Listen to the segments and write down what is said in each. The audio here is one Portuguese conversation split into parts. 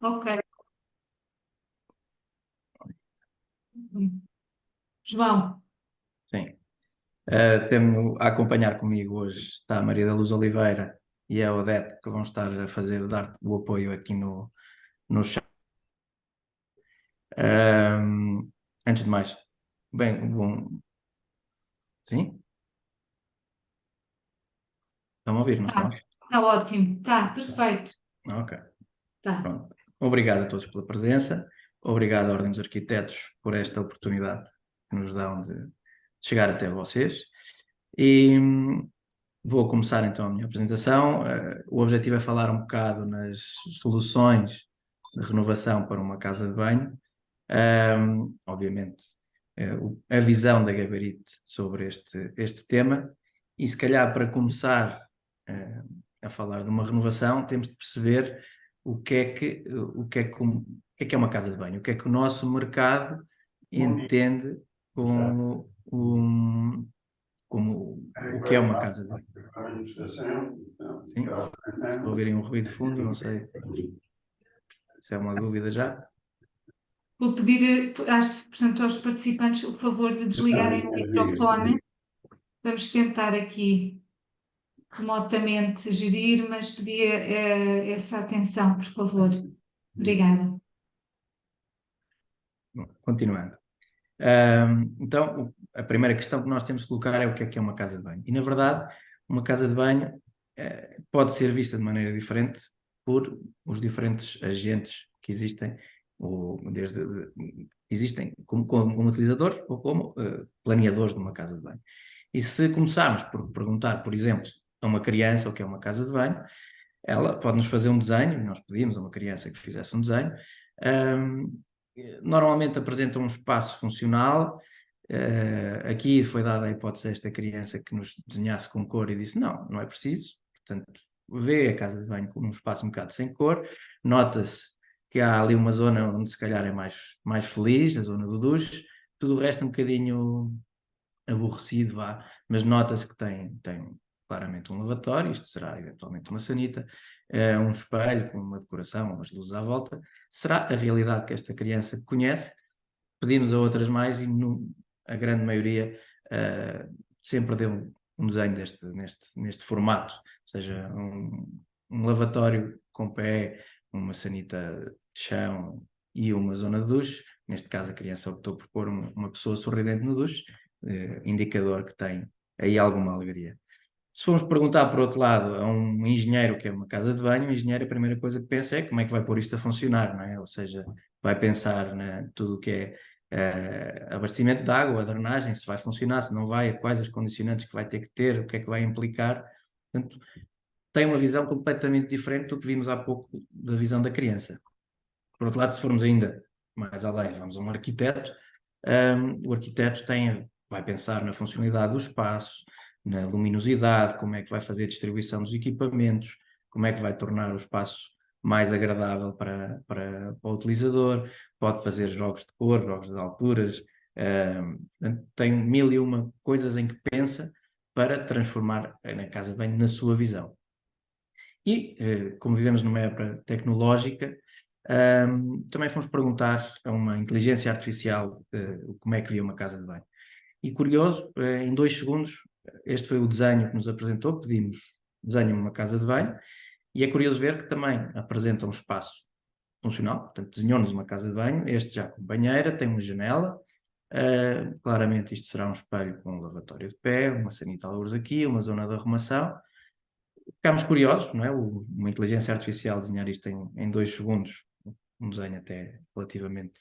Ok. João, Sim. Tenho a acompanhar comigo hoje está a Maria da Luz Oliveira e a Odete, que vão estar a dar o apoio aqui no chat. Antes de mais, bem, bom, sim? Estão a ouvir, não estão? está ótimo, está perfeito. Ok, Tá. pronto. Obrigado a todos pela presença, obrigado à Ordem dos Arquitetos por esta oportunidade que nos dão de chegar até vocês. E vou começar então a minha apresentação. O objetivo é falar um bocado nas soluções de renovação para uma casa de banho. Obviamente, a visão da Gabarite sobre este tema. E se calhar para começar a falar de uma renovação, temos de perceber o que é uma casa de banho, o que é que o nosso mercado entende como o que é uma casa de banho. Sim? Estou a ouvirem um ruído de fundo, não sei se é uma dúvida já. Vou pedir, portanto, aos participantes o favor de desligarem o microfone. Vamos tentar aqui remotamente gerir, mas pedir essa atenção, por favor. Obrigada. Bom, continuando. Então, a primeira questão que nós temos de colocar é o que é uma casa de banho. E, na verdade, uma casa de banho pode ser vista de maneira diferente por os diferentes agentes que existem, existem como utilizadores ou como planeadores de uma casa de banho. E se começarmos por perguntar, por exemplo, a uma criança o que é uma casa de banho, ela pode nos fazer um desenho, nós pedimos a uma criança que fizesse um desenho, normalmente apresenta um espaço funcional. Aqui foi dada a hipótese a esta criança que nos desenhasse com cor e disse não é preciso, portanto vê a casa de banho como um espaço um bocado sem cor, nota-se que há ali uma zona onde se calhar é mais feliz, a zona do duche, tudo o resto é um bocadinho aborrecido, mas nota-se que tem claramente um lavatório, isto será eventualmente uma sanita, um espelho com uma decoração, umas luzes à volta, será a realidade que esta criança conhece. Pedimos a outras mais e a grande maioria sempre deu um desenho neste formato, ou seja, um lavatório com pé, uma sanita de chão e uma zona de duche. Neste caso a criança optou por pôr uma pessoa sorridente no duche, indicador que tem aí alguma alegria. Se formos perguntar, por outro lado, a um engenheiro que é uma casa de banho, o engenheiro a primeira coisa que pensa é como é que vai pôr isto a funcionar, não é? Ou seja, vai pensar tudo o que é abastecimento de água, a drenagem, se vai funcionar, se não vai, quais as condicionantes que vai ter que ter, o que é que vai implicar. Portanto, tem uma visão completamente diferente do que vimos há pouco da visão da criança. Por outro lado, se formos ainda mais além, vamos a um arquiteto, o arquiteto vai pensar na funcionalidade do espaço, na luminosidade, como é que vai fazer a distribuição dos equipamentos, como é que vai tornar o espaço mais agradável para o utilizador, pode fazer jogos de cor, jogos de alturas, tem mil e uma coisas em que pensa para transformar na casa de banho na sua visão. E, como vivemos numa época tecnológica, também fomos perguntar a uma inteligência artificial como é que via uma casa de banho. E curioso, em 2 segundos, este foi o desenho que nos apresentou, pedimos desenho uma casa de banho, e é curioso ver que também apresenta um espaço funcional, portanto desenhou-nos uma casa de banho, este já com banheira, tem uma janela, claramente isto será um espelho com um lavatório de pé, uma sanita a luz aqui, uma zona de arrumação. Ficámos curiosos, não é? Uma inteligência artificial desenhar isto em 2 segundos, um desenho até relativamente,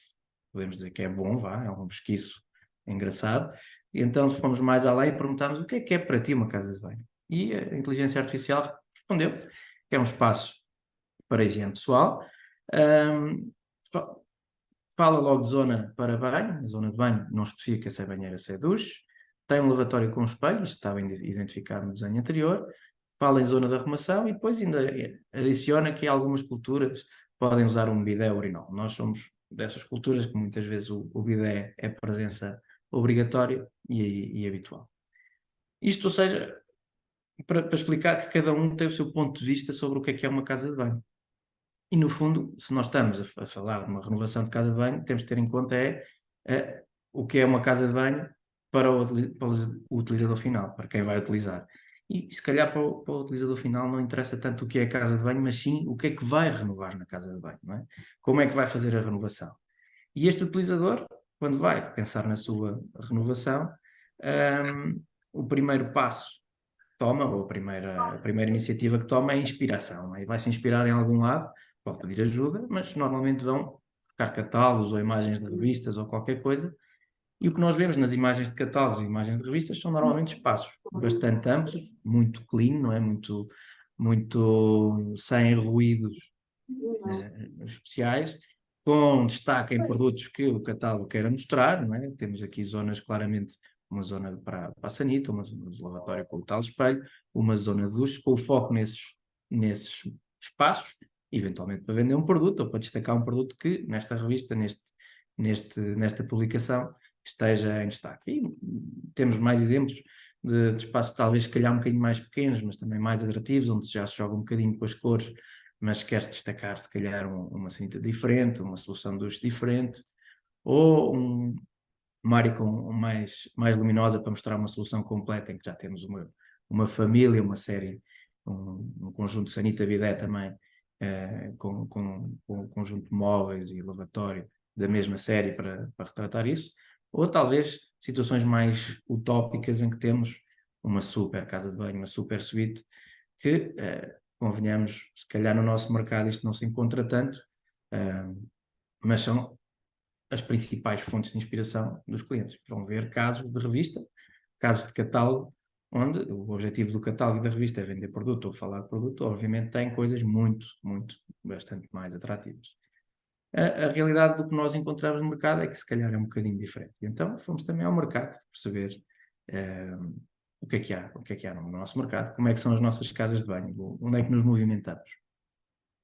podemos dizer que é bom, é um resquício engraçado. E então fomos mais além e perguntámos o que é para ti uma casa de banho. E a inteligência artificial respondeu que é um espaço para higiene pessoal, um, fa fala logo de zona para banho, a zona de banho não especifica se é banheira, se é duche, tem um lavatório com espelho, isto estava identificado no desenho anterior, fala em zona de arrumação e depois ainda adiciona que algumas culturas podem usar um bidé urinol. Nós somos dessas culturas que muitas vezes o bidé é presença obrigatória e habitual. Isto, ou seja, para explicar que cada um tem o seu ponto de vista sobre o que é uma casa de banho. E, no fundo, se nós estamos a falar de uma renovação de casa de banho, temos de ter em conta o que é uma casa de banho para o utilizador final, para quem vai utilizar. E se calhar para o utilizador final não interessa tanto o que é a casa de banho, mas sim o que é que vai renovar na casa de banho, não é? Como é que vai fazer a renovação. E este utilizador, quando vai pensar na sua renovação, o primeiro passo que toma, ou a primeira iniciativa que toma é a inspiração. Aí vai se inspirar em algum lado, pode pedir ajuda, mas normalmente vão buscar catálogos ou imagens de revistas ou qualquer coisa. E o que nós vemos nas imagens de catálogos e imagens de revistas são normalmente espaços bastante amplos, muito clean, não é? Muito sem ruídos especiais, com destaque em produtos que o catálogo queira mostrar, não é? Temos aqui zonas claramente, uma zona para a sanita, uma zona de lavatório com o tal espelho, uma zona de duche, com o foco nesses espaços, eventualmente para vender um produto ou para destacar um produto que nesta revista, nesta publicação, esteja em destaque. E temos mais exemplos de espaços talvez se calhar um bocadinho mais pequenos, mas também mais atrativos, onde já se joga um bocadinho com as cores, mas quer-se destacar se calhar uma sanita diferente, uma solução de duche diferente, ou uma área mais luminosa para mostrar uma solução completa, em que já temos uma família, uma série, um conjunto de sanita bidé também, com um conjunto de móveis e lavatório da mesma série para retratar isso, ou talvez situações mais utópicas em que temos uma super casa de banho, uma super suíte, que, convenhamos, se calhar no nosso mercado isto não se encontra tanto, mas são as principais fontes de inspiração dos clientes. Vão ver casos de revista, casos de catálogo, onde o objetivo do catálogo e da revista é vender produto ou falar de produto, obviamente tem coisas bastante mais atrativas. A realidade do que nós encontramos no mercado é que se calhar é um bocadinho diferente. E então fomos também ao mercado perceber o que é que há no nosso mercado, como é que são as nossas casas de banho, onde é que nos movimentamos.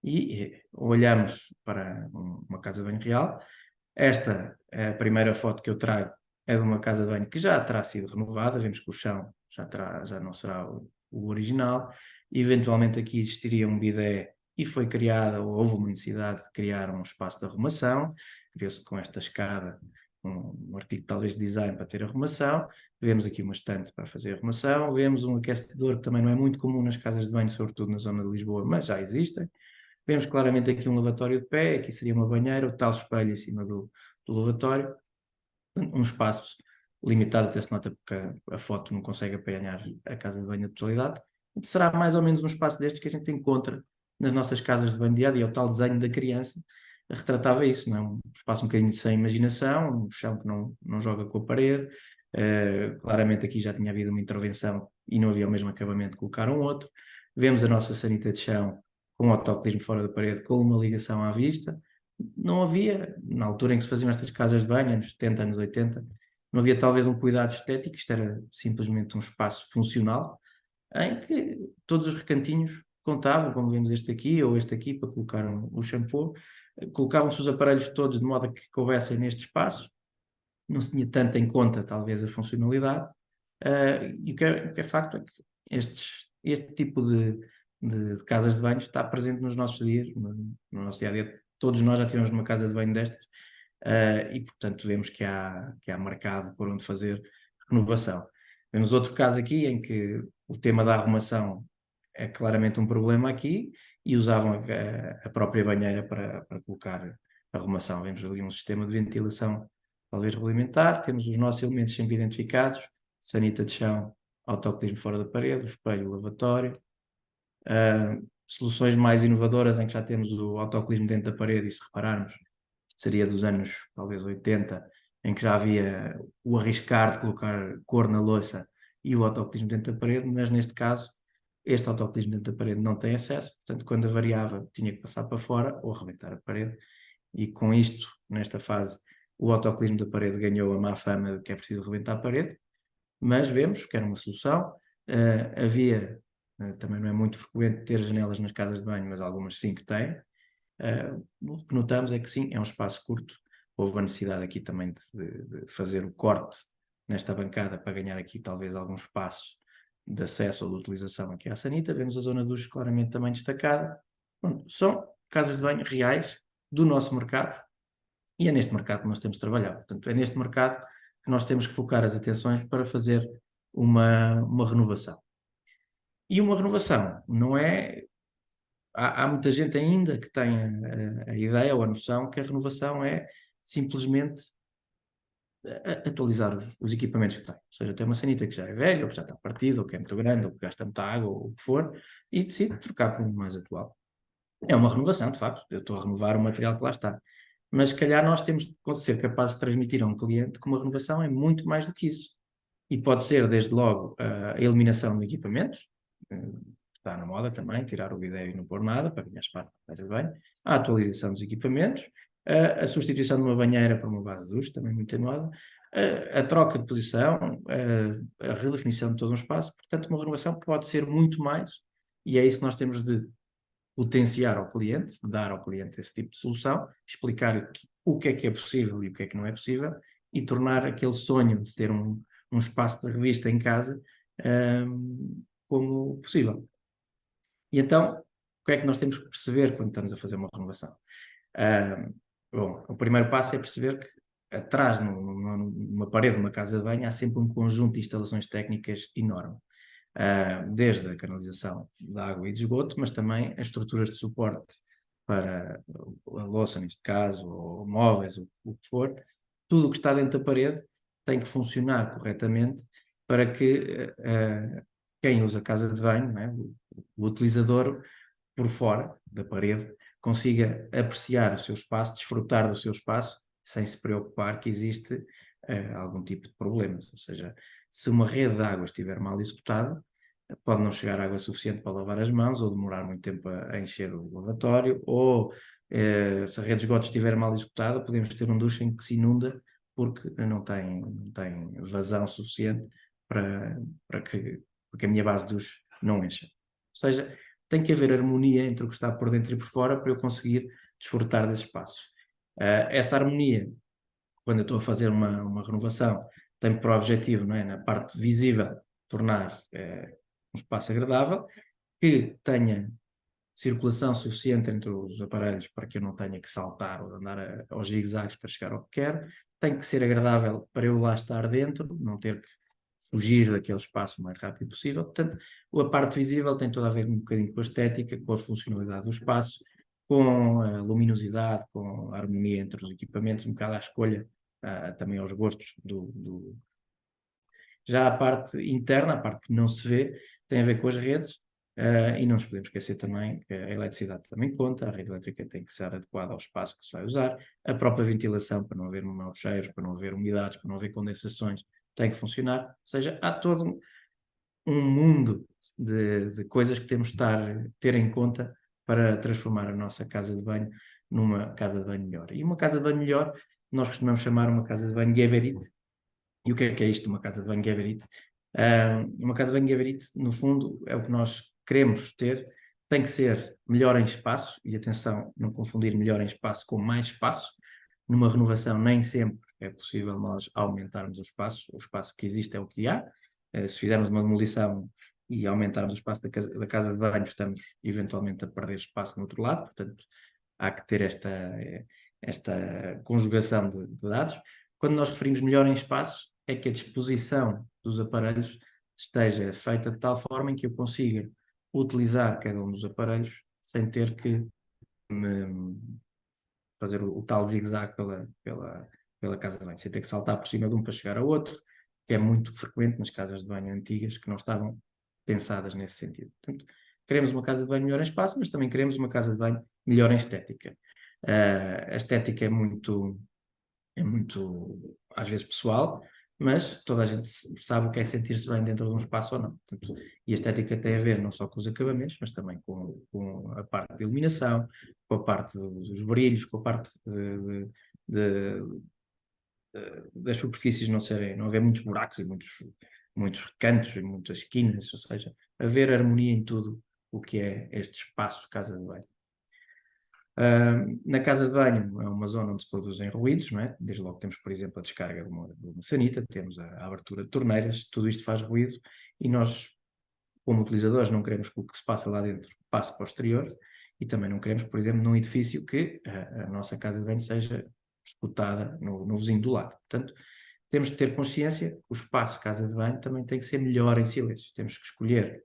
E olhamos para uma casa de banho real. Esta, a primeira foto que eu trago, é de uma casa de banho que já terá sido renovada. Vemos que o chão já não será o original. Eventualmente aqui existiria um bidé e foi criada, ou houve uma necessidade de criar um espaço de arrumação. Criou-se com esta escada um artigo talvez de design para ter arrumação. Vemos aqui uma estante para fazer arrumação. Vemos um aquecedor que também não é muito comum nas casas de banho, sobretudo na zona de Lisboa, mas já existem. Vemos claramente aqui um lavatório de pé, aqui seria uma banheira, o tal espelho em cima do lavatório, um espaço limitado, até se nota porque a foto não consegue apanhar a casa de banho na totalidade. Será mais ou menos um espaço destes que a gente encontra nas nossas casas de banho dia, e o tal desenho da criança retratava isso, não é? Um espaço um bocadinho sem imaginação, um chão que não joga com a parede. Claramente aqui já tinha havido uma intervenção e não havia o mesmo acabamento, colocaram outro. Vemos a nossa sanita de chão com autocolismo fora da parede, com uma ligação à vista. Não havia, na altura em que se faziam estas casas de banho, anos 70, anos 80, não havia talvez um cuidado estético, isto era simplesmente um espaço funcional, em que todos os recantinhos contavam, como vemos este aqui ou este aqui, para colocar o shampoo, colocavam-se os aparelhos todos de modo a que coubessem neste espaço, não se tinha tanto em conta talvez a funcionalidade, e o que é facto é que este tipo de casas de banho está presente nos nossos dias, no nosso dia a dia. Todos nós já tivemos uma casa de banho destas, e portanto vemos que há mercado por onde fazer renovação. Vemos outro caso aqui em que o tema da arrumação é claramente um problema aqui, e usavam a própria banheira para colocar arrumação. Vemos ali um sistema de ventilação talvez rudimentar, temos os nossos elementos sempre identificados: sanita de chão, autocolismo fora da parede, o espelho, o lavatório. Soluções mais inovadoras em que já temos o autocolismo dentro da parede, e se repararmos, seria dos anos talvez 80, em que já havia o arriscar de colocar cor na louça e o autocolismo dentro da parede, mas neste caso este autocolismo dentro da parede não tem acesso, portanto quando avariava tinha que passar para fora ou arrebentar a parede, e com isto, nesta fase, o autocolismo da parede ganhou a má fama de que é preciso arrebentar a parede, mas vemos que era uma solução. Havia, também não é muito frequente ter janelas nas casas de banho, mas algumas sim que têm. O que notamos é que sim, é um espaço curto. Houve a necessidade aqui também de fazer o corte nesta bancada para ganhar aqui talvez algum espaço de acesso ou de utilização aqui à sanita. Vemos a zona de duche claramente também destacada. São casas de banho reais do nosso mercado, e é neste mercado que nós temos de trabalhar. Portanto, é neste mercado que nós temos que focar as atenções para fazer uma renovação. E uma renovação não é... Há muita gente ainda que tem a ideia ou a noção que a renovação é simplesmente atualizar os equipamentos que tem. Ou seja, tem uma sanita que já é velha, ou que já está partida, ou que é muito grande, ou que gasta muita água, ou o que for, e decide trocar por um mais atual. É uma renovação, de facto. Eu estou a renovar o material que lá está. Mas se calhar nós temos de ser capazes de transmitir a um cliente que uma renovação é muito mais do que isso. E pode ser, desde logo, a eliminação de equipamentos, está na moda também, tirar o bidé e não pôr nada, para ganhar espaço na casa de banho, a atualização dos equipamentos, a substituição de uma banheira por uma base de duche, também muito atenuada, a troca de posição, a redefinição de todo um espaço. Portanto, uma renovação pode ser muito mais, e é isso que nós temos de potenciar ao cliente, dar ao cliente esse tipo de solução, explicar-lhe o que é possível e o que é que não é possível, e tornar aquele sonho de ter um espaço de revista em casa como possível. E então, o que é que nós temos que perceber quando estamos a fazer uma renovação? Bom, o primeiro passo é perceber que atrás, numa parede de uma casa de banho, há sempre um conjunto de instalações técnicas enorme. Desde a canalização da água e de esgoto, mas também as estruturas de suporte para a louça, neste caso, ou móveis, o que for. Tudo o que está dentro da parede tem que funcionar corretamente para que quem usa a casa de banho, não é? O utilizador por fora da parede, consiga apreciar o seu espaço, desfrutar do seu espaço, sem se preocupar que existe algum tipo de problemas. Ou seja, se uma rede de água estiver mal executada, pode não chegar água suficiente para lavar as mãos, ou demorar muito tempo a encher o lavatório, ou se a rede de esgoto estiver mal executada, podemos ter um duche em que se inunda porque não tem vazão suficiente para que a minha base de duche não encha. Ou seja, tem que haver harmonia entre o que está por dentro e por fora para eu conseguir desfrutar desse espaço. Essa harmonia, quando eu estou a fazer uma renovação, tem por objetivo, não é, na parte visível, tornar um espaço agradável, que tenha circulação suficiente entre os aparelhos para que eu não tenha que saltar ou andar aos zigue-zagues para chegar ao que quero. Tem que ser agradável para eu lá estar dentro, não ter que fugir daquele espaço o mais rápido possível. Portanto, a parte visível tem toda a ver um bocadinho com a estética, com a funcionalidade do espaço, com a luminosidade, com a harmonia entre os equipamentos, um bocado à escolha, também aos gostos do... Já a parte interna, a parte que não se vê, tem a ver com as redes, e não nos podemos esquecer também que a eletricidade também conta, a rede elétrica tem que ser adequada ao espaço que se vai usar, a própria ventilação, para não haver maus cheiros, para não haver umidades, para não haver condensações, tem que funcionar. Ou seja, há todo um mundo de coisas que temos de ter em conta para transformar a nossa casa de banho numa casa de banho melhor. E uma casa de banho melhor, nós costumamos chamar uma casa de banho Geberit. E o que é isto, uma casa de banho Geberit? Uma casa de banho Geberit, no fundo, é o que nós queremos ter. Tem que ser melhor em espaço, e atenção, não confundir melhor em espaço com mais espaço. Numa renovação nem sempre é possível nós aumentarmos o espaço que existe é o que há. Se fizermos uma demolição e aumentarmos o espaço da casa de banho, estamos eventualmente a perder espaço no outro lado, portanto há que ter esta conjugação de dados. Quando nós referimos melhor em espaço, é que a disposição dos aparelhos esteja feita de tal forma em que eu consiga utilizar cada um dos aparelhos sem ter que fazer o tal zigue-zague pela casa de banho, sem ter que saltar por cima de um para chegar ao outro, que é muito frequente nas casas de banho antigas que não estavam pensadas nesse sentido. Portanto, queremos uma casa de banho melhor em espaço, mas também queremos uma casa de banho melhor em estética. A estética é muito, às vezes, pessoal, mas toda a gente sabe o que é sentir-se bem dentro de um espaço ou não. Portanto, e a estética tem a ver não só com os acabamentos, mas também com a parte de iluminação, com a parte dos brilhos, com a parte das superfícies não haver muitos buracos e muitos recantos e muitas esquinas, ou seja, haver harmonia em tudo o que é este espaço de casa de banho. Na casa de banho é uma zona onde se produzem ruídos, não é? Desde logo temos, por exemplo, a descarga de uma sanita, temos a abertura de torneiras, tudo isto faz ruído e nós, como utilizadores, não queremos que o que se passa lá dentro passe para o exterior, e também não queremos, por exemplo, num edifício que a nossa casa de banho seja escutada no vizinho do lado. Portanto, temos que ter consciência que o espaço casa de banho também tem que ser melhor em silêncio. Temos que escolher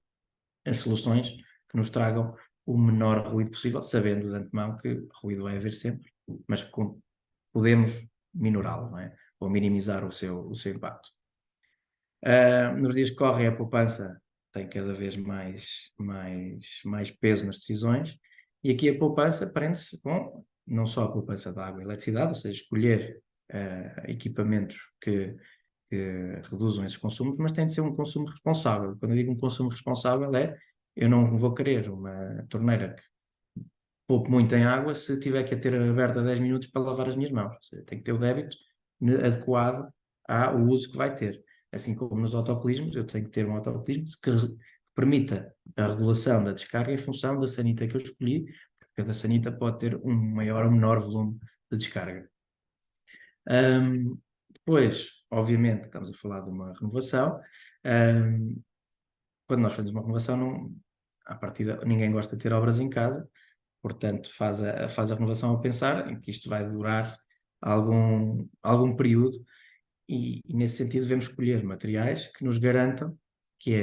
as soluções que nos tragam o menor ruído possível, sabendo de antemão que ruído vai haver sempre, mas podemos minorá-lo, não é? Ou minimizar o seu impacto. Nos dias que correm, a poupança tem cada vez mais peso nas decisões, e aqui a poupança prende-se com não só a poupança da água e eletricidade, ou seja, escolher equipamentos que reduzam esses consumos, mas tem de ser um consumo responsável. Quando eu digo um consumo responsável eu não vou querer uma torneira que poupe muito em água se tiver que a ter aberta 10 minutos para lavar as minhas mãos. Ou seja, tem que ter o débito adequado ao uso que vai ter. Assim como nos autocolismos, eu tenho que ter um autocolismo que permita a regulação da descarga em função da sanita que eu escolhi, porque cada sanita pode ter um maior ou menor volume de descarga. Depois, obviamente, estamos a falar de uma renovação. Quando nós fazemos uma renovação, à partida, ninguém gosta de ter obras em casa, portanto, faz a renovação a pensar em que isto vai durar algum período, e nesse sentido devemos escolher materiais que nos garantam que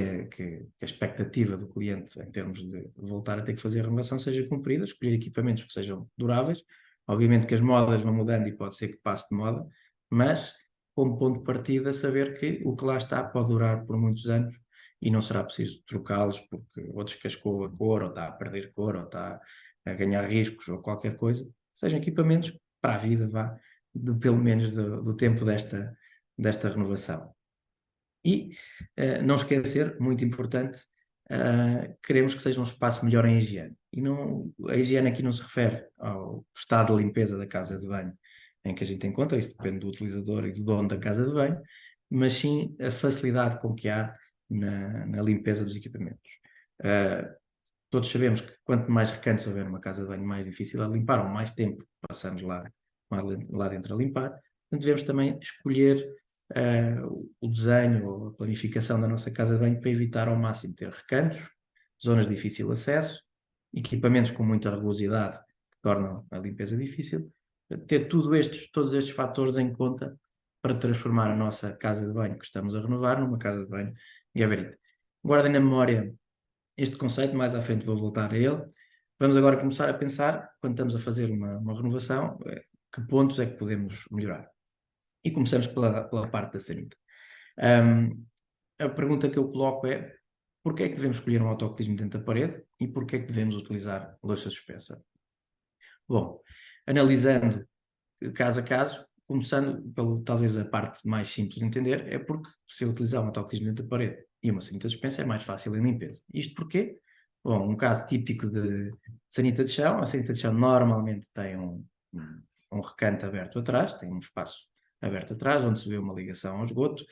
a expectativa do cliente em termos de voltar a ter que fazer a renovação seja cumprida, escolher equipamentos que sejam duráveis. Obviamente que as modas vão mudando e pode ser que passe de moda, mas como ponto de partida saber que o que lá está pode durar por muitos anos e não será preciso trocá-los porque ou descascou a cor, ou está a perder cor, ou está a ganhar riscos, ou qualquer coisa. Sejam equipamentos para a vida, pelo menos do tempo desta renovação. E não esquecer, muito importante, queremos que seja um espaço melhor em higiene. E a higiene aqui não se refere ao estado de limpeza da casa de banho em que a gente encontra, isso depende do utilizador e do dono da casa de banho, mas sim a facilidade com que há na limpeza dos equipamentos. Todos sabemos que quanto mais recantos houver numa casa de banho, mais difícil é limpar, ou mais tempo passamos lá dentro a limpar. Portanto, devemos também escolher o desenho ou a planificação da nossa casa de banho para evitar ao máximo ter recantos, zonas de difícil acesso, equipamentos com muita rugosidade que tornam a limpeza difícil. Ter todos estes fatores em conta para transformar a nossa casa de banho que estamos a renovar numa casa de banho gabarito. Guardem na memória este conceito, mais à frente vou voltar a ele. Vamos agora começar a pensar, quando estamos a fazer uma renovação, que pontos é que podemos melhorar. E começamos pela parte da sanita. A pergunta que eu coloco é: porquê é que devemos escolher um autocolismo dentro da parede e porquê é que devemos utilizar louça suspensa? Bom, analisando caso a caso, começando talvez a parte mais simples de entender, é porque se eu utilizar um autocolismo dentro da parede e uma sanita suspensa é mais fácil em limpeza. Isto porquê? Bom, um caso típico de sanita de chão, a sanita de chão normalmente tem um recanto aberto atrás, tem um espaço aberto atrás, onde se vê uma ligação ao esgoto.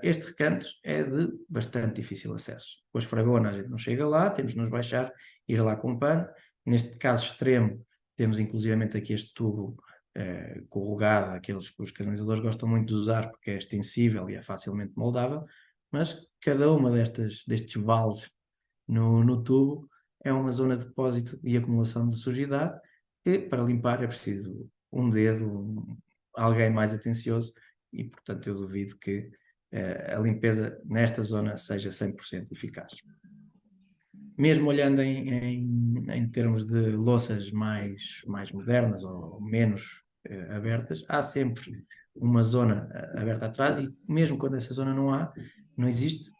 Este recanto é de bastante difícil acesso. Com a esfragona a gente não chega lá, temos de nos baixar, ir lá com um pano. Neste caso extremo, temos inclusivamente aqui este tubo corrugado, aqueles que os canalizadores gostam muito de usar porque é extensível e é facilmente moldável, mas cada uma destes vales no tubo é uma zona de depósito e acumulação de sujidade que para limpar é preciso um dedo, alguém mais atencioso, e portanto eu duvido que a limpeza nesta zona seja 100% eficaz. Mesmo olhando em termos de louças mais modernas ou menos abertas, há sempre uma zona aberta atrás, e mesmo quando essa zona não existe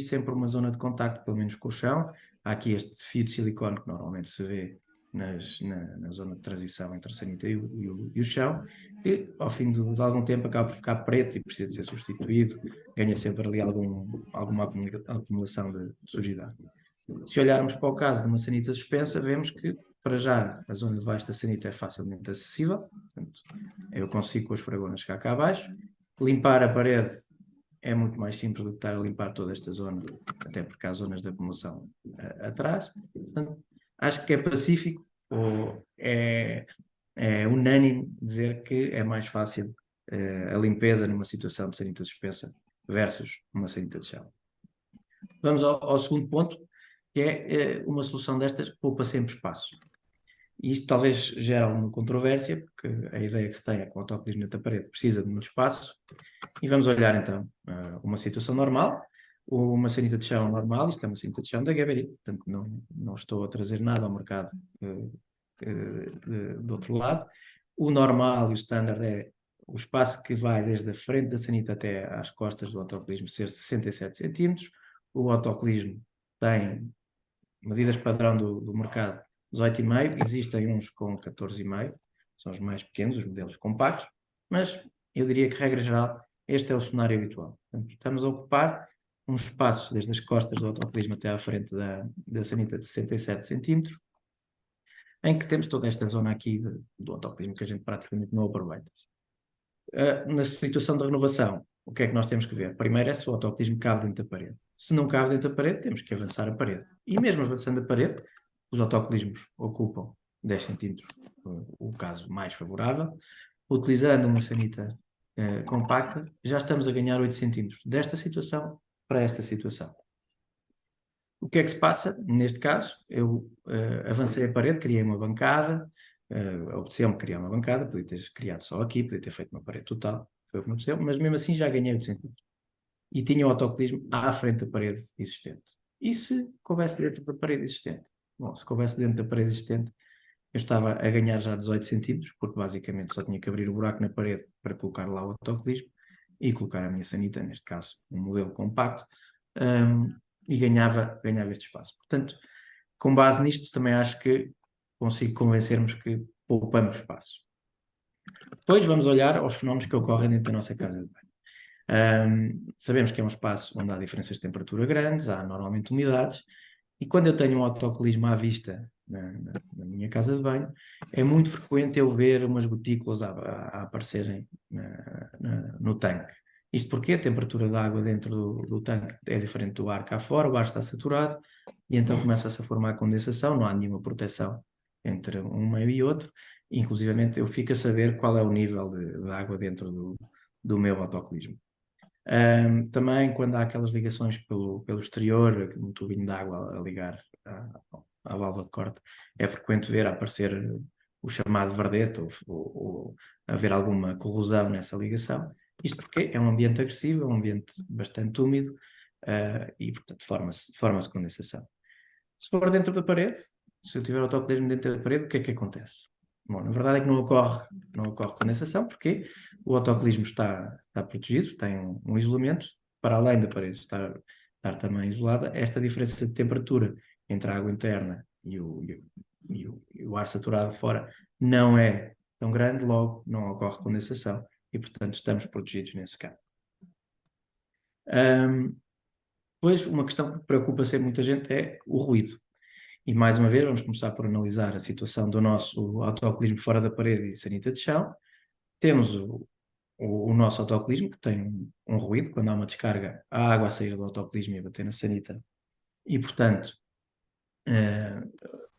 sempre uma zona de contacto, pelo menos com o chão. Há aqui este fio de silicone que normalmente se vê na zona de transição entre a sanita e o chão, que ao fim de algum tempo acaba por ficar preto e precisa de ser substituído, ganha sempre ali alguma acumulação de sujidade. Se olharmos para o caso de uma sanita suspensa, vemos que, para já, a zona de baixo da sanita é facilmente acessível, portanto, eu consigo com a esfragona chegar cá abaixo. Limpar a parede é muito mais simples do que estar a limpar toda esta zona, até porque há zonas de acumulação atrás. Portanto, acho que é pacífico, ou é unânime dizer que é mais fácil a limpeza numa situação de sanita suspensa versus uma sanita de chão. Vamos ao segundo ponto, que é uma solução destas que poupa sempre espaço. E isto talvez gere alguma controvérsia, porque a ideia que se tem é que o autocolismo dentro da parede precisa de muito espaço. E vamos olhar então uma situação normal, uma sanita de chão normal. Isto é uma sanita de chão da Geberit, portanto não estou a trazer nada ao mercado do outro lado. O normal e o standard é o espaço que vai desde a frente da sanita até às costas do autocolismo ser 67 centímetros. O autocolismo tem medidas padrão do mercado 18,5, existem uns com 14,5, são os mais pequenos, os modelos compactos, mas eu diria que, regra geral, este é o cenário habitual. Portanto, estamos a ocupar um espaço desde as costas do autocolismo até à frente da sanita de 67 centímetros, em que temos toda esta zona aqui do autocolismo que a gente praticamente não aproveita. Na situação de renovação, o que é que nós temos que ver? Primeiro é se o autocolismo cabe dentro da parede. Se não cabe dentro da parede, temos que avançar a parede. E mesmo avançando a parede, os autocolismos ocupam 10 centímetros, o caso mais favorável. Utilizando uma sanita compacta, já estamos a ganhar 8 centímetros desta situação para esta situação. O que é que se passa? Neste caso, eu avancei a parede, criei uma bancada, apeteceu-me criar uma bancada, podia ter criado só aqui, podia ter feito uma parede total, foi o que me apeteceu, mas mesmo assim já ganhei 8 centímetros. E tinha o autocolismo à frente da parede existente. E se coubesse dentro da parede existente? Bom, se coubesse dentro da parede existente, eu estava a ganhar já 18 centímetros, porque basicamente só tinha que abrir o buraco na parede para colocar lá o autocolismo e colocar a minha sanita, neste caso um modelo compacto, e ganhava este espaço. Portanto, com base nisto, também acho que consigo convencermos que poupamos espaço. Depois vamos olhar aos fenómenos que ocorrem dentro da nossa casa de banho. Sabemos que é um espaço onde há diferenças de temperatura grandes, há normalmente umidades, e quando eu tenho um autocolismo à vista na minha casa de banho, é muito frequente eu ver umas gotículas a aparecerem no tanque. Isto porque a temperatura da água dentro do tanque é diferente do ar cá fora, o ar está saturado, e então começa-se a formar condensação, não há nenhuma proteção entre um meio e outro, e, inclusivamente eu fico a saber qual é o nível de água dentro do meu autocolismo. Também quando há aquelas ligações pelo exterior, um tubinho de água a ligar à válvula de corte, é frequente ver aparecer o chamado verdete ou haver alguma corrosão nessa ligação. Isto porque é um ambiente agressivo, é um ambiente bastante úmido e, portanto, forma-se condensação. Se for dentro da parede, se eu tiver autocolismo dentro da parede, o que é que acontece? Bom, na verdade é que não ocorre condensação, porque o autocolismo está protegido, tem um isolamento, para além da parede estar também isolada. Esta diferença de temperatura entre a água interna e o ar saturado de fora não é tão grande, logo não ocorre condensação e, portanto, estamos protegidos nesse caso. Depois, uma questão que preocupa sempre muita gente é o ruído. E, mais uma vez, vamos começar por analisar a situação do nosso autocolismo fora da parede e sanita de chão. Temos o nosso autocolismo, que tem um ruído, quando há uma descarga, a água a sair do autocolismo e a bater na sanita, e, portanto,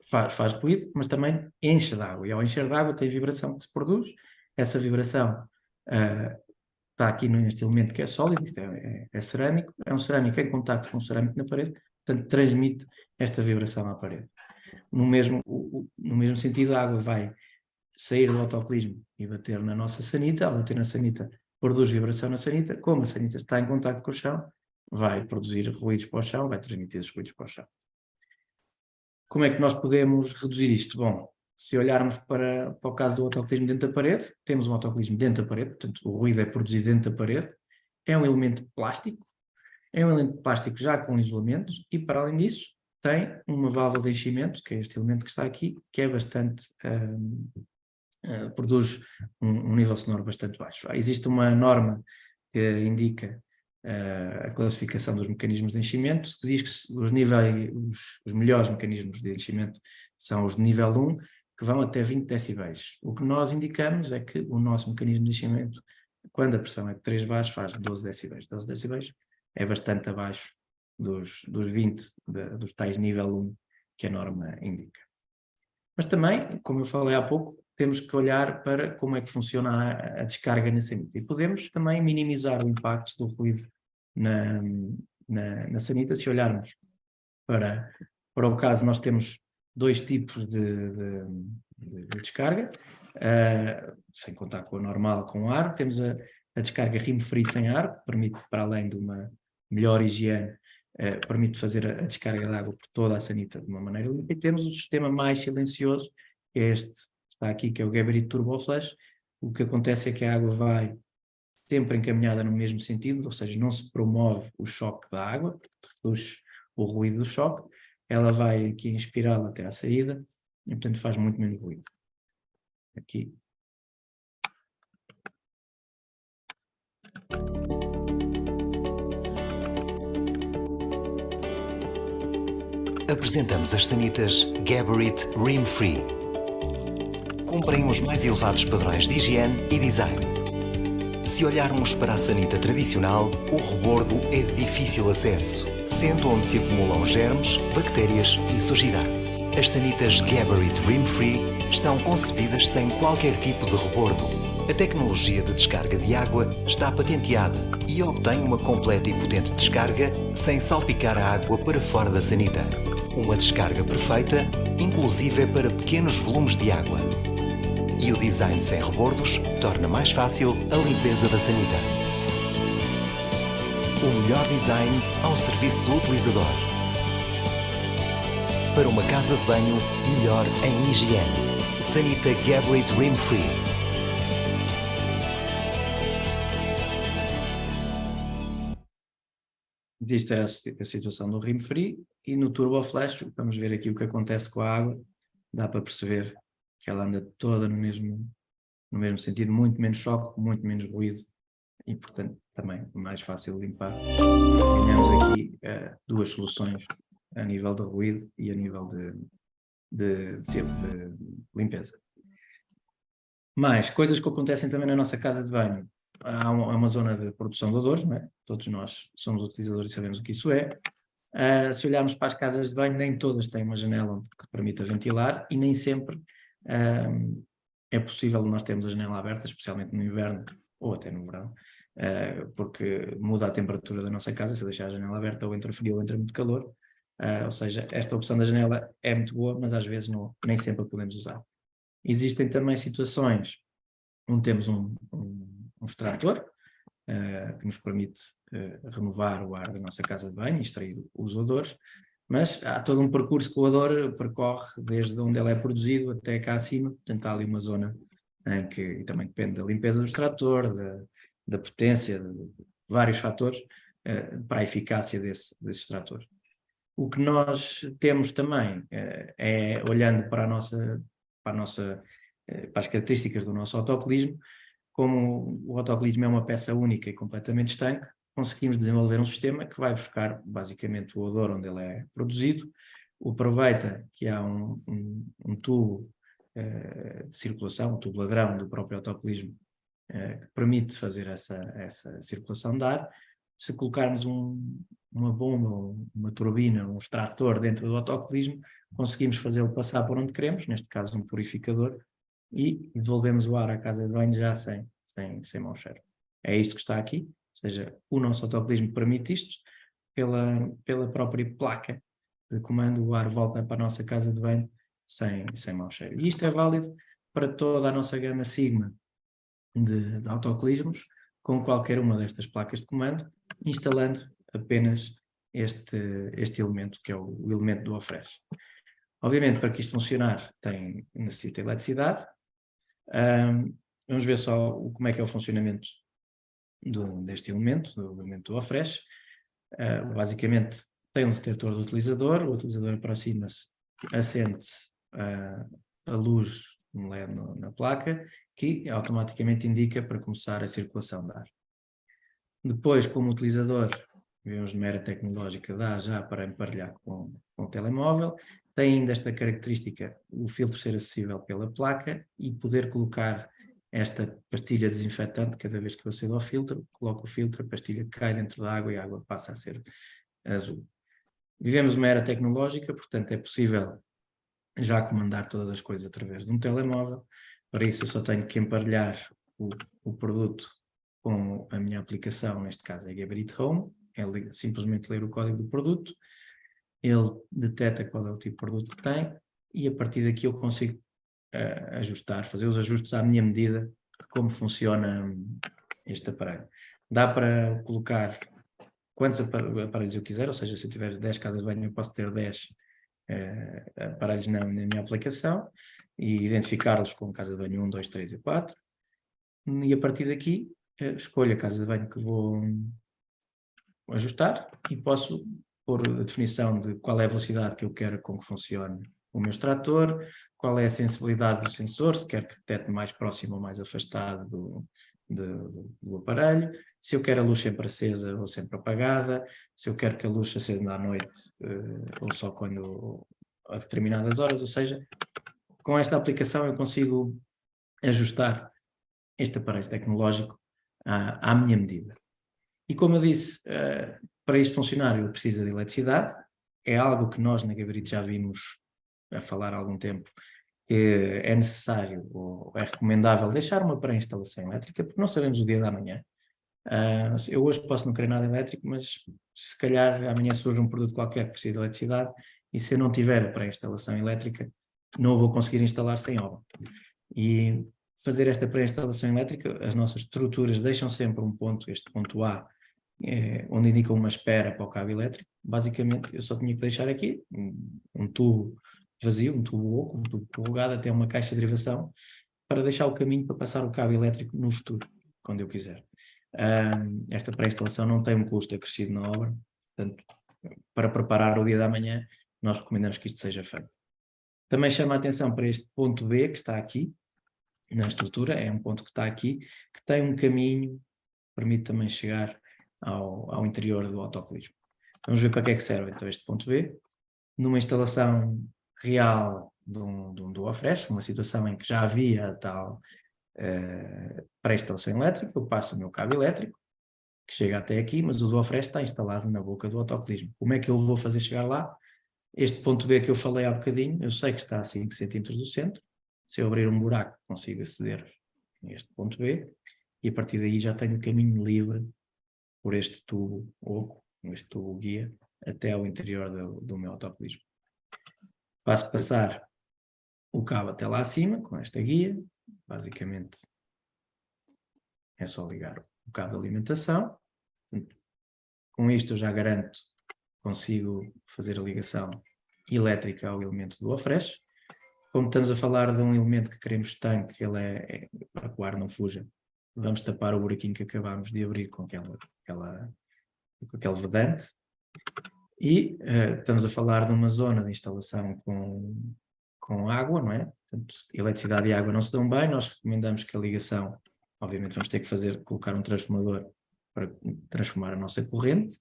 faz ruído, mas também enche de água. E ao encher de água tem vibração que se produz. Essa vibração está aqui neste elemento que é sólido, isto é cerâmico, é um cerâmico em contacto com um cerâmico na parede, portanto, transmite esta vibração à parede. No mesmo sentido, a água vai sair do autocolismo e bater na nossa sanita. Ao bater na sanita, produz vibração na sanita. Como a sanita está em contacto com o chão, vai produzir ruídos para o chão, vai transmitir esses ruídos para o chão. Como é que nós podemos reduzir isto? Bom, se olharmos para o caso do autocolismo dentro da parede, temos um autocolismo dentro da parede, portanto o ruído é produzido dentro da parede, é um elemento plástico já com isolamentos e, para além disso, tem uma válvula de enchimento, que é este elemento que está aqui, que é bastante, produz um nível sonoro bastante baixo. Existe uma norma que indica a classificação dos mecanismos de enchimento, que diz que os melhores mecanismos de enchimento são os de nível 1, que vão até 20 decibéis. O que nós indicamos é que o nosso mecanismo de enchimento, quando a pressão é de 3 bares, faz 12 decibéis. 12 decibéis é bastante abaixo dos 20, dos tais nível 1 que a norma indica. Mas também, como eu falei há pouco, temos que olhar para como é que funciona a descarga na sanita. E podemos também minimizar o impacto do ruído na sanita se olharmos para Para o caso, nós temos 2 tipos de descarga, sem contar com a normal com ar. Temos a descarga rim-free sem ar, que permite, para além de uma melhor higiene, permite fazer a descarga de água por toda a sanita de uma maneira limpa. E temos o sistema mais silencioso, que é este, está aqui, que é o Geberit Turbo Flush. O que acontece é que a água vai sempre encaminhada no mesmo sentido, ou seja, não se promove o choque da água, reduz o ruído do choque, ela vai aqui em espiral até à saída, e portanto faz muito menos ruído. Aqui. Apresentamos as sanitas Geberit Rim Free. Cumprem os mais elevados padrões de higiene e design. Se olharmos para a sanita tradicional, o rebordo é de difícil acesso, sendo onde se acumulam germes, bactérias e sujidade. As sanitas Geberit Rim Free estão concebidas sem qualquer tipo de rebordo. A tecnologia de descarga de água está patenteada e obtém uma completa e potente descarga sem salpicar a água para fora da sanita. Uma descarga perfeita, inclusive para pequenos volumes de água. E o design sem rebordos torna mais fácil a limpeza da sanita. O melhor design ao serviço do utilizador. Para uma casa de banho melhor em higiene. Sanita Geberit Rim Free. Isto era a situação do Rim Free, e no Turbo Flush, vamos ver aqui o que acontece com a água. Dá para perceber que ela anda toda no mesmo sentido, muito menos choque, muito menos ruído, e portanto também mais fácil de limpar. Ganhamos aqui 2 soluções a nível de ruído e a nível de limpeza. Mais coisas que acontecem também na nossa casa de banho. Há uma zona de produção de odores, não é? Todos nós somos utilizadores e sabemos o que isso é. Se olharmos para as casas de banho, nem todas têm uma janela que permita ventilar, e nem sempre é possível nós termos a janela aberta, especialmente no inverno ou até no verão, porque muda a temperatura da nossa casa. Se eu deixar a janela aberta, ou entra frio ou entra muito calor. Ou seja, esta opção da janela é muito boa, mas às vezes nem sempre a podemos usar. Existem também situações onde temos um extrator que nos permite renovar o ar da nossa casa de banho e extrair os odores, mas há todo um percurso que o odor percorre desde onde ele é produzido até cá acima. Portanto, há ali uma zona em que, e também depende da limpeza do extrator, da potência, de vários fatores para a eficácia desse extrator. O que nós temos também é, olhando para as características do nosso autocolismo, como o autocolismo é uma peça única e completamente estanque, conseguimos desenvolver um sistema que vai buscar basicamente o odor onde ele é produzido, aproveita que há um tubo de circulação, um tubo ladrão do próprio autocolismo, que permite fazer essa circulação de ar. Se colocarmos uma bomba, uma turbina, um extrator dentro do autocolismo, conseguimos fazê-lo passar por onde queremos, neste caso um purificador, e devolvemos o ar à casa de banho já sem mau cheiro. É isto que está aqui, ou seja, o nosso autocolismo permite isto. Pela própria placa de comando, o ar volta para a nossa casa de banho sem mau cheiro. E isto é válido para toda a nossa gama Sigma de autocolismos, com qualquer uma destas placas de comando, instalando apenas este elemento, que é o elemento do OFRESH. Obviamente, para que isto funcionar, necessita de eletricidade. Vamos ver só como é que é o funcionamento deste elemento, do elemento do OFRESH. Basicamente, tem um detector do utilizador, o utilizador aproxima-se, acende-se a luz um LED na placa, que automaticamente indica para começar a circulação de ar. Depois, como utilizador, vemos de mera tecnológica, dá já para emparelhar com o telemóvel. Tem ainda esta característica, o filtro ser acessível pela placa e poder colocar esta pastilha desinfetante. Cada vez que eu acedo ao filtro, coloco o filtro, a pastilha cai dentro da água e a água passa a ser azul. Vivemos de uma era tecnológica, portanto é possível já comandar todas as coisas através de um telemóvel. Para isso eu só tenho que emparelhar o produto com a minha aplicação, neste caso é Geberit Home, é simplesmente ler o código do produto, ele detecta qual é o tipo de produto que tem e a partir daqui eu consigo ajustar, fazer os ajustes à minha medida de como funciona este aparelho. Dá para colocar quantos aparelhos eu quiser, ou seja, se eu tiver 10 casas de banho, eu posso ter 10 aparelhos na minha aplicação e identificá-los como casa de banho 1, 2, 3 e 4. E a partir daqui, escolho a casa de banho que vou ajustar e posso pôr a definição de qual é a velocidade que eu quero com que funcione o meu extrator, qual é a sensibilidade do sensor, se quer que detecte mais próximo ou mais afastado do aparelho, se eu quero a luz sempre acesa ou sempre apagada, se eu quero que a luz se acenda à noite ou só quando a determinadas horas, ou seja, com esta aplicação eu consigo ajustar este aparelho tecnológico à minha medida. E como eu disse, para isto funcionar ele precisa de eletricidade, é algo que nós na Gabarito já vimos a falar há algum tempo, que é necessário ou é recomendável deixar uma pré-instalação elétrica, porque não sabemos o dia da manhã. Eu hoje posso não querer nada elétrico, mas se calhar amanhã surge um produto qualquer que precisa de eletricidade e se eu não tiver a pré-instalação elétrica, não vou conseguir instalar sem obra. E fazer esta pré-instalação elétrica, as nossas estruturas deixam sempre um ponto, este ponto A, onde indica uma espera para o cabo elétrico. Basicamente, eu só tinha que deixar aqui um tubo vazio, um tubo oco, um tubo prorrogado até uma caixa de derivação, para deixar o caminho para passar o cabo elétrico no futuro, quando eu quiser. Esta pré-instalação não tem um custo acrescido na obra, portanto, para preparar o dia da manhã, nós recomendamos que isto seja feito. Também chama a atenção para este ponto B, que está aqui, na estrutura, é um ponto que está aqui, que tem um caminho, permite também chegar ao interior do autocolismo. Vamos ver para que é que serve então este ponto B. Numa instalação real de um Duofresh, uma situação em que já havia tal pré-instalação elétrica, eu passo o meu cabo elétrico, que chega até aqui, mas o Duofresh está instalado na boca do autocolismo. Como é que eu vou fazer chegar lá? Este ponto B que eu falei há bocadinho, eu sei que está a 5 cm do centro. Se eu abrir um buraco, consigo aceder a este ponto B e a partir daí já tenho o caminho livre por este tubo oco, este tubo guia, até ao interior do meu autocolismo. Passo passar o cabo até lá acima, com esta guia. Basicamente é só ligar o cabo de alimentação. Com isto eu já garanto que consigo fazer a ligação elétrica ao elemento do Duofresh. Como estamos a falar de um elemento que queremos tanque, ele para que o ar não fuja, vamos tapar o buraquinho que acabámos de abrir com aquele vedante. E estamos a falar de uma zona de instalação com água, não é? Portanto, eletricidade e água não se dão bem, nós recomendamos que a ligação, obviamente vamos ter que colocar um transformador para transformar a nossa corrente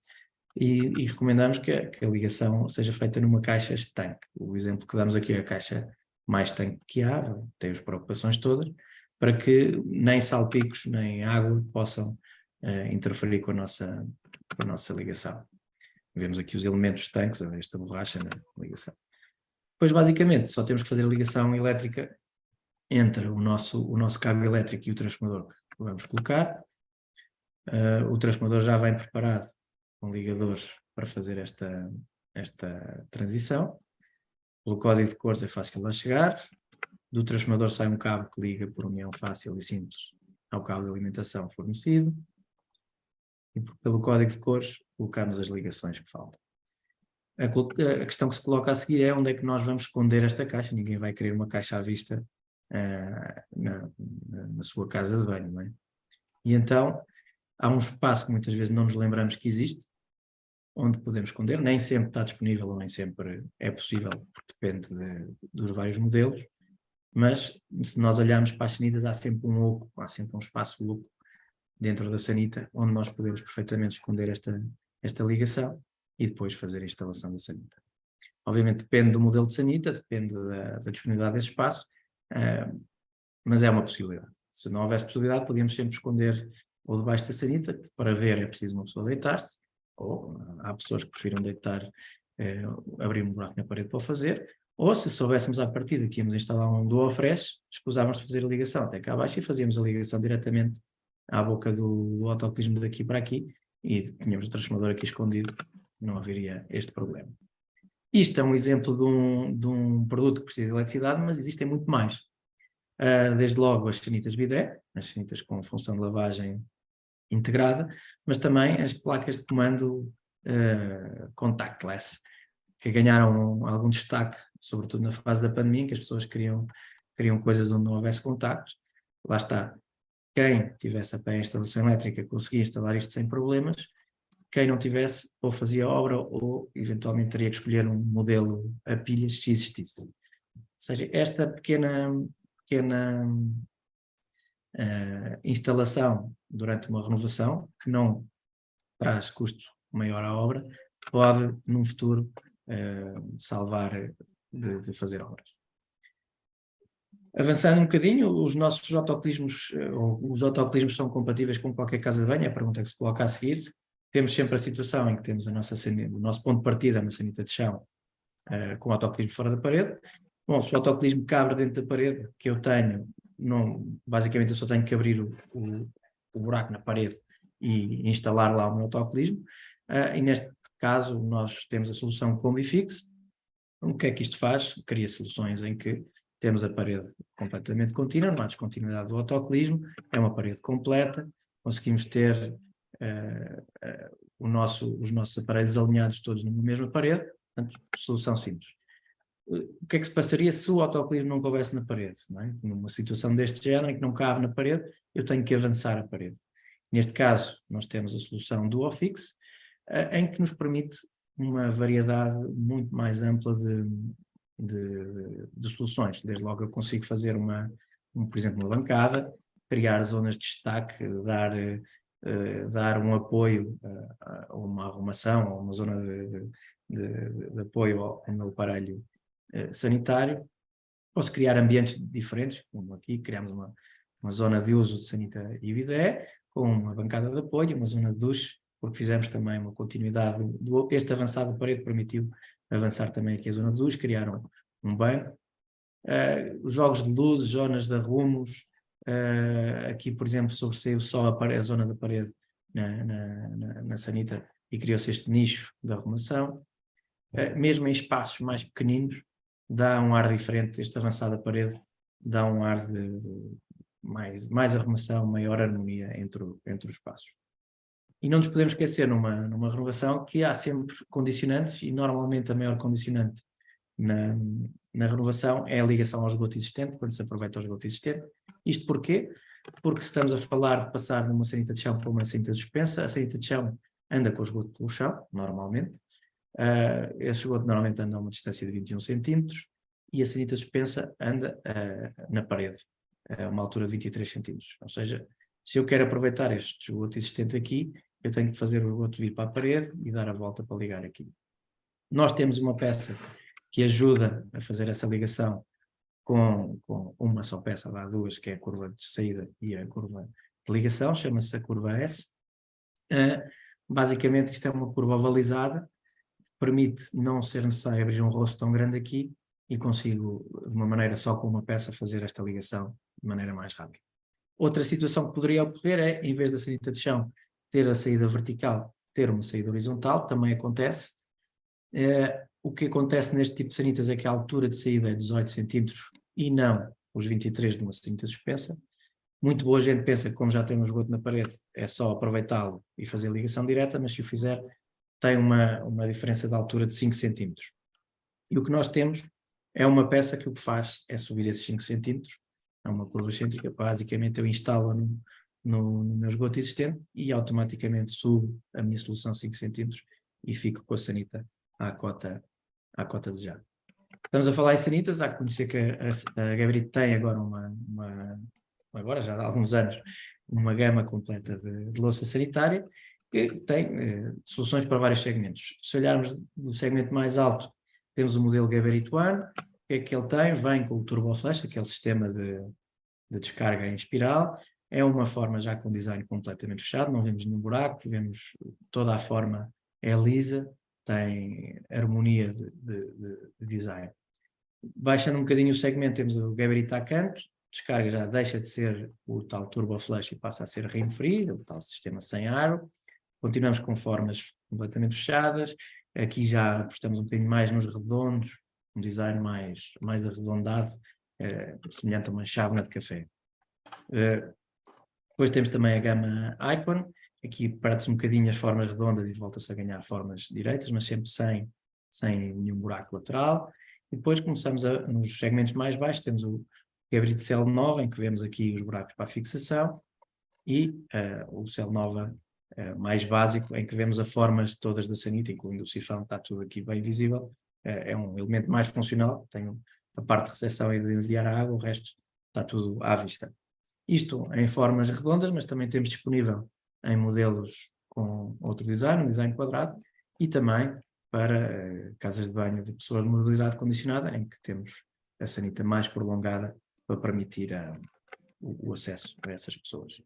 e recomendamos que a ligação seja feita numa caixa estanque. O exemplo que damos aqui é a caixa mais estanque que há, tem as preocupações todas, para que nem salpicos nem água possam interferir com a nossa ligação. Vemos aqui os elementos estanques, esta borracha na ligação. Depois, basicamente, só temos que fazer a ligação elétrica entre o nosso cabo elétrico e o transformador que vamos colocar. O transformador já vem preparado com ligadores para fazer esta transição. Pelo código de cores é fácil lá chegar. Do transformador sai um cabo que liga por união fácil e simples ao cabo de alimentação fornecido. E pelo código de cores colocamos as ligações que faltam. A questão que se coloca a seguir é onde é que nós vamos esconder esta caixa. Ninguém vai querer uma caixa à vista na sua casa de banho, não é? E então há um espaço que muitas vezes não nos lembramos que existe, onde podemos esconder. Nem sempre está disponível ou nem sempre é possível, porque depende dos vários modelos, mas se nós olharmos para as sanitas há sempre um oco, há sempre um espaço oco dentro da sanita, onde nós podemos perfeitamente esconder esta ligação e depois fazer a instalação da sanita. Obviamente depende do modelo de sanita, depende da disponibilidade desse espaço, mas é uma possibilidade. Se não houvesse possibilidade, podíamos sempre esconder ou debaixo da sanita, que para ver é preciso uma pessoa deitar-se, ou há pessoas que prefiram deitar, abrir um buraco na parede para o fazer, ou se soubéssemos à partida que íamos instalar um Duofresh, escusávamos de fazer a ligação até cá abaixo e fazíamos a ligação diretamente à boca do autocolismo daqui para aqui e tínhamos o transformador aqui escondido, não haveria este problema. Isto é um exemplo de um produto que precisa de eletricidade, mas existem muito mais. Desde logo as sanitas bidé, as sanitas com função de lavagem integrada, mas também as placas de comando contactless, que ganharam algum destaque, sobretudo na fase da pandemia, em que as pessoas queriam coisas onde não houvesse contactos. Lá está. Quem tivesse a pé a instalação elétrica conseguia instalar isto sem problemas. Quem não tivesse, ou fazia obra, ou eventualmente teria que escolher um modelo a pilhas se existisse. Ou seja, esta pequena instalação durante uma renovação, que não traz custo maior à obra, pode, num futuro, salvar de fazer obras. Avançando um bocadinho, os nossos autocolismos, os autocolismos são compatíveis com qualquer casa de banho, é a pergunta que se coloca a seguir. Temos sempre a situação em que temos o nosso ponto de partida, uma sanita de chão, com o autocolismo fora da parede. Bom, se o autocolismo cabe dentro da parede que eu tenho, basicamente eu só tenho que abrir o buraco na parede e instalar lá o meu autocolismo. E neste caso nós temos a solução Combifix. O que é que isto faz? Cria soluções em que temos a parede completamente contínua, não há descontinuidade do autocolismo, é uma parede completa, conseguimos ter os nossos aparelhos alinhados todos numa mesma parede, portanto, solução simples. O que é que se passaria se o autocolismo não coubesse na parede? Não é? Numa situação deste género, em que não cabe na parede, eu tenho que avançar a parede. Neste caso, nós temos a solução Duofix, em que nos permite uma variedade muito mais ampla de soluções. Desde logo eu consigo fazer por exemplo, uma bancada, criar zonas de destaque, dar um apoio a uma arrumação, a uma zona de apoio ao meu aparelho sanitário. Posso criar ambientes diferentes, como aqui criamos uma zona de uso de sanita e bidé, com uma bancada de apoio, uma zona de duche, porque fizemos também uma continuidade, este avançado da parede permitiu avançar também aqui a zona de duche, criaram um banho. Jogos de luzes, zonas de arrumos, aqui por exemplo sobressaiu só a zona da parede na sanita e criou-se este nicho de arrumação. Mesmo em espaços mais pequeninos, dá um ar diferente, este avançado da parede dá um ar de mais arrumação, maior harmonia entre os espaços. E não nos podemos esquecer numa renovação que há sempre condicionantes, e normalmente a maior condicionante na renovação é a ligação ao esgoto existente, quando se aproveita o esgoto existente. Isto porquê? Porque se estamos a falar de passar numa sanita de chão para uma sanita dispensa, a sanita de chão anda com o esgoto pelo chão, normalmente. Esse esgoto normalmente anda a uma distância de 21 centímetros e a sanita dispensa anda na parede, a uma altura de 23 centímetros. Ou seja, se eu quero aproveitar este esgoto existente aqui, eu tenho que fazer o esgoto vir para a parede e dar a volta para ligar aqui. Nós temos uma peça que ajuda a fazer essa ligação com uma só peça, há duas, que é a curva de saída e a curva de ligação, chama-se a curva S. Basicamente isto é uma curva ovalizada, que permite não ser necessário abrir um rosto tão grande aqui e consigo, de uma maneira só com uma peça, fazer esta ligação de maneira mais rápida. Outra situação que poderia ocorrer é, em vez da sanita de chão ter a saída vertical, ter uma saída horizontal, também acontece. O que acontece neste tipo de sanitas é que a altura de saída é 18 centímetros e não os 23 de uma sanita suspensa. Muito boa gente pensa que, como já tem um esgoto na parede, é só aproveitá-lo e fazer a ligação direta, mas se o fizer, tem uma diferença de altura de 5 centímetros. E o que nós temos é uma peça que o que faz é subir esses 5 centímetros, é uma curva excêntrica, basicamente eu instalo no meu esgoto existente e automaticamente subo a minha solução 5 centímetros e fico com a sanita à cota desejada. Estamos a falar em sanitas, há que conhecer que a Geberit tem agora agora já há alguns anos, uma gama completa de louça sanitária que tem soluções para vários segmentos. Se olharmos no segmento mais alto, temos o modelo Geberit One. O que é que ele tem? Vem com o Turbo Flash, aquele sistema de descarga em espiral. É uma forma já com design completamente fechado, não vemos nenhum buraco, vemos toda a forma é lisa, tem harmonia de design. Baixando um bocadinho o segmento, temos o Geberit a canto, descarga já deixa de ser o tal Turbo Flash e passa a ser rim free, o tal sistema sem aro. Continuamos com formas completamente fechadas, Aqui já apostamos um bocadinho mais nos redondos, um design mais arredondado, semelhante a uma chávena de café. Depois temos também a gama Icon. Aqui perde-se um bocadinho as formas redondas e volta-se a ganhar formas direitas, mas sempre sem nenhum buraco lateral. E depois começamos nos segmentos mais baixos, temos o Gabarito Cell Nova, em que vemos aqui os buracos para a fixação, e o Cell Nova mais básico, em que vemos as formas todas da sanita, incluindo o sifão, está tudo aqui bem visível. É um elemento mais funcional, tem a parte de recepção e de enviar a água, o resto está tudo à vista. Isto em formas redondas, mas também temos disponível em modelos com outro design, um design quadrado, e também para casas de banho de pessoas de mobilidade condicionada, em que temos a sanita mais prolongada para permitir o acesso a essas pessoas.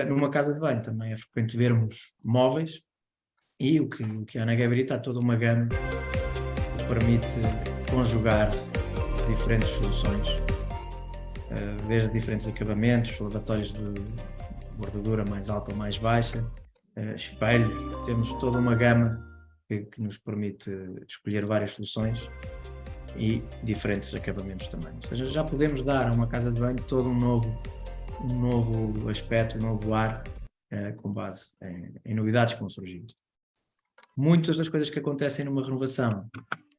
Numa casa de banho também é frequente vermos móveis, e o que há na Gabarito há toda uma gama que permite conjugar diferentes soluções, desde diferentes acabamentos, lavatórios de bordadura mais alta ou mais baixa, espelhos. Temos toda uma gama que nos permite escolher várias soluções e diferentes acabamentos também. Ou seja, já podemos dar a uma casa de banho todo um novo aspecto, um novo ar, com base em novidades que vão surgindo. Muitas das coisas que acontecem numa renovação,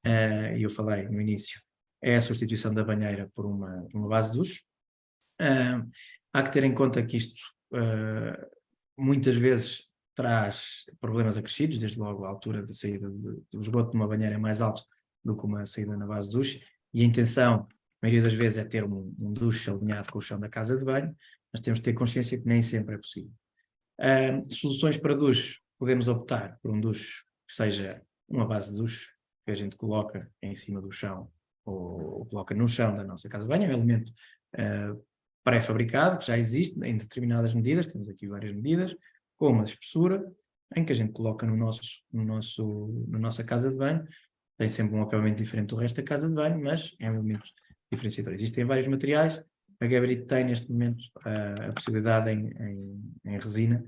e eu falei no início, é a substituição da banheira por uma base de duche. Há que ter em conta que isto muitas vezes traz problemas acrescidos, desde logo a altura da saída do esgoto de uma banheira é mais alto do que uma saída na base de duche, e a intenção, a maioria das vezes, é ter um duche alinhado com o chão da casa de banho, mas temos de ter consciência que nem sempre é possível. Soluções para duche, podemos optar por um duche que seja uma base de duche, que a gente coloca em cima do chão ou coloca no chão da nossa casa de banho, é um elemento pré-fabricado, que já existe em determinadas medidas, temos aqui várias medidas, com uma espessura, em que a gente coloca na nossa casa de banho. Tem sempre um acabamento diferente do resto da casa de banho, mas é um elemento diferenciador. Existem vários materiais, a Gabarito tem neste momento a possibilidade em resina,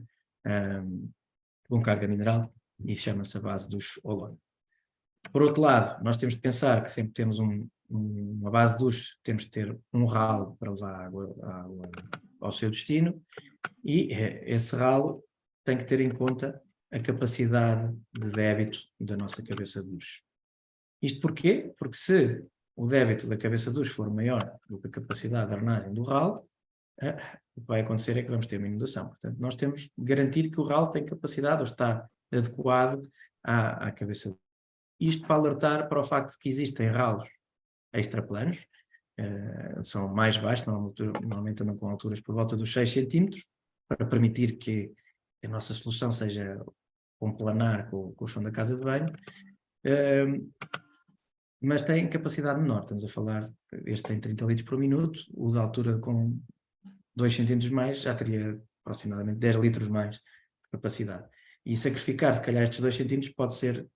com carga mineral, e chama-se a base dos Olon. Por outro lado, nós temos de pensar que sempre temos uma base de duche, temos de ter um ralo para levar a água ao seu destino, e esse ralo tem que ter em conta a capacidade de débito da nossa cabeça de duche. Isto porquê? Porque se o débito da cabeça de duche for maior do que a capacidade de drenagem do ralo, o que vai acontecer é que vamos ter uma inundação. Portanto, nós temos de garantir que o ralo tem capacidade ou está adequado à cabeça de duche. Isto para alertar para o facto de que existem ralos extraplanos, são mais baixos, normalmente andam com alturas por volta dos 6 cm, para permitir que a nossa solução seja complanar com o chão da casa de banho, mas tem capacidade menor. Estamos a falar, este tem 30 litros por minuto, o de altura com 2 cm mais já teria aproximadamente 10 litros mais de capacidade. E sacrificar, se calhar, estes 2 cm pode ser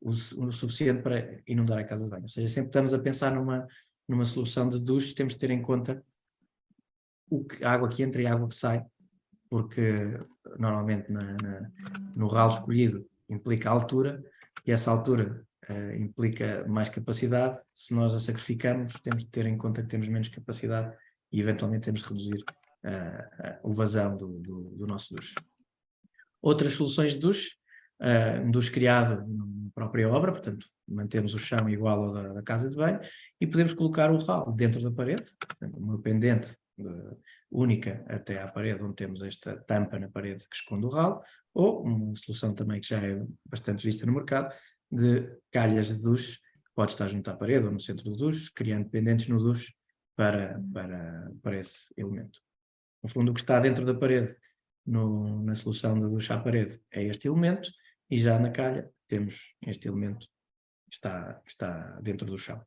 o suficiente para inundar a casa de banho. Ou seja, sempre estamos a pensar numa solução de duche, temos de ter em conta a água que entra e a água que sai, porque normalmente no ralo escolhido implica a altura, e essa altura implica mais capacidade. Se nós a sacrificamos, temos de ter em conta que temos menos capacidade e eventualmente temos de reduzir o vazão do nosso duche. Outras soluções de duche, um duche criado na própria obra, portanto mantemos o chão igual ao da casa de banho, e podemos colocar o ralo dentro da parede, uma pendente única até à parede, onde temos esta tampa na parede que esconde o ralo, ou uma solução também que já é bastante vista no mercado, de calhas de duche, que pode estar junto à parede ou no centro do duche, criando pendentes no duche para esse elemento. No fundo, o que está dentro da parede, na solução de duche à parede, é este elemento, e já na calha temos este elemento que está dentro do chão.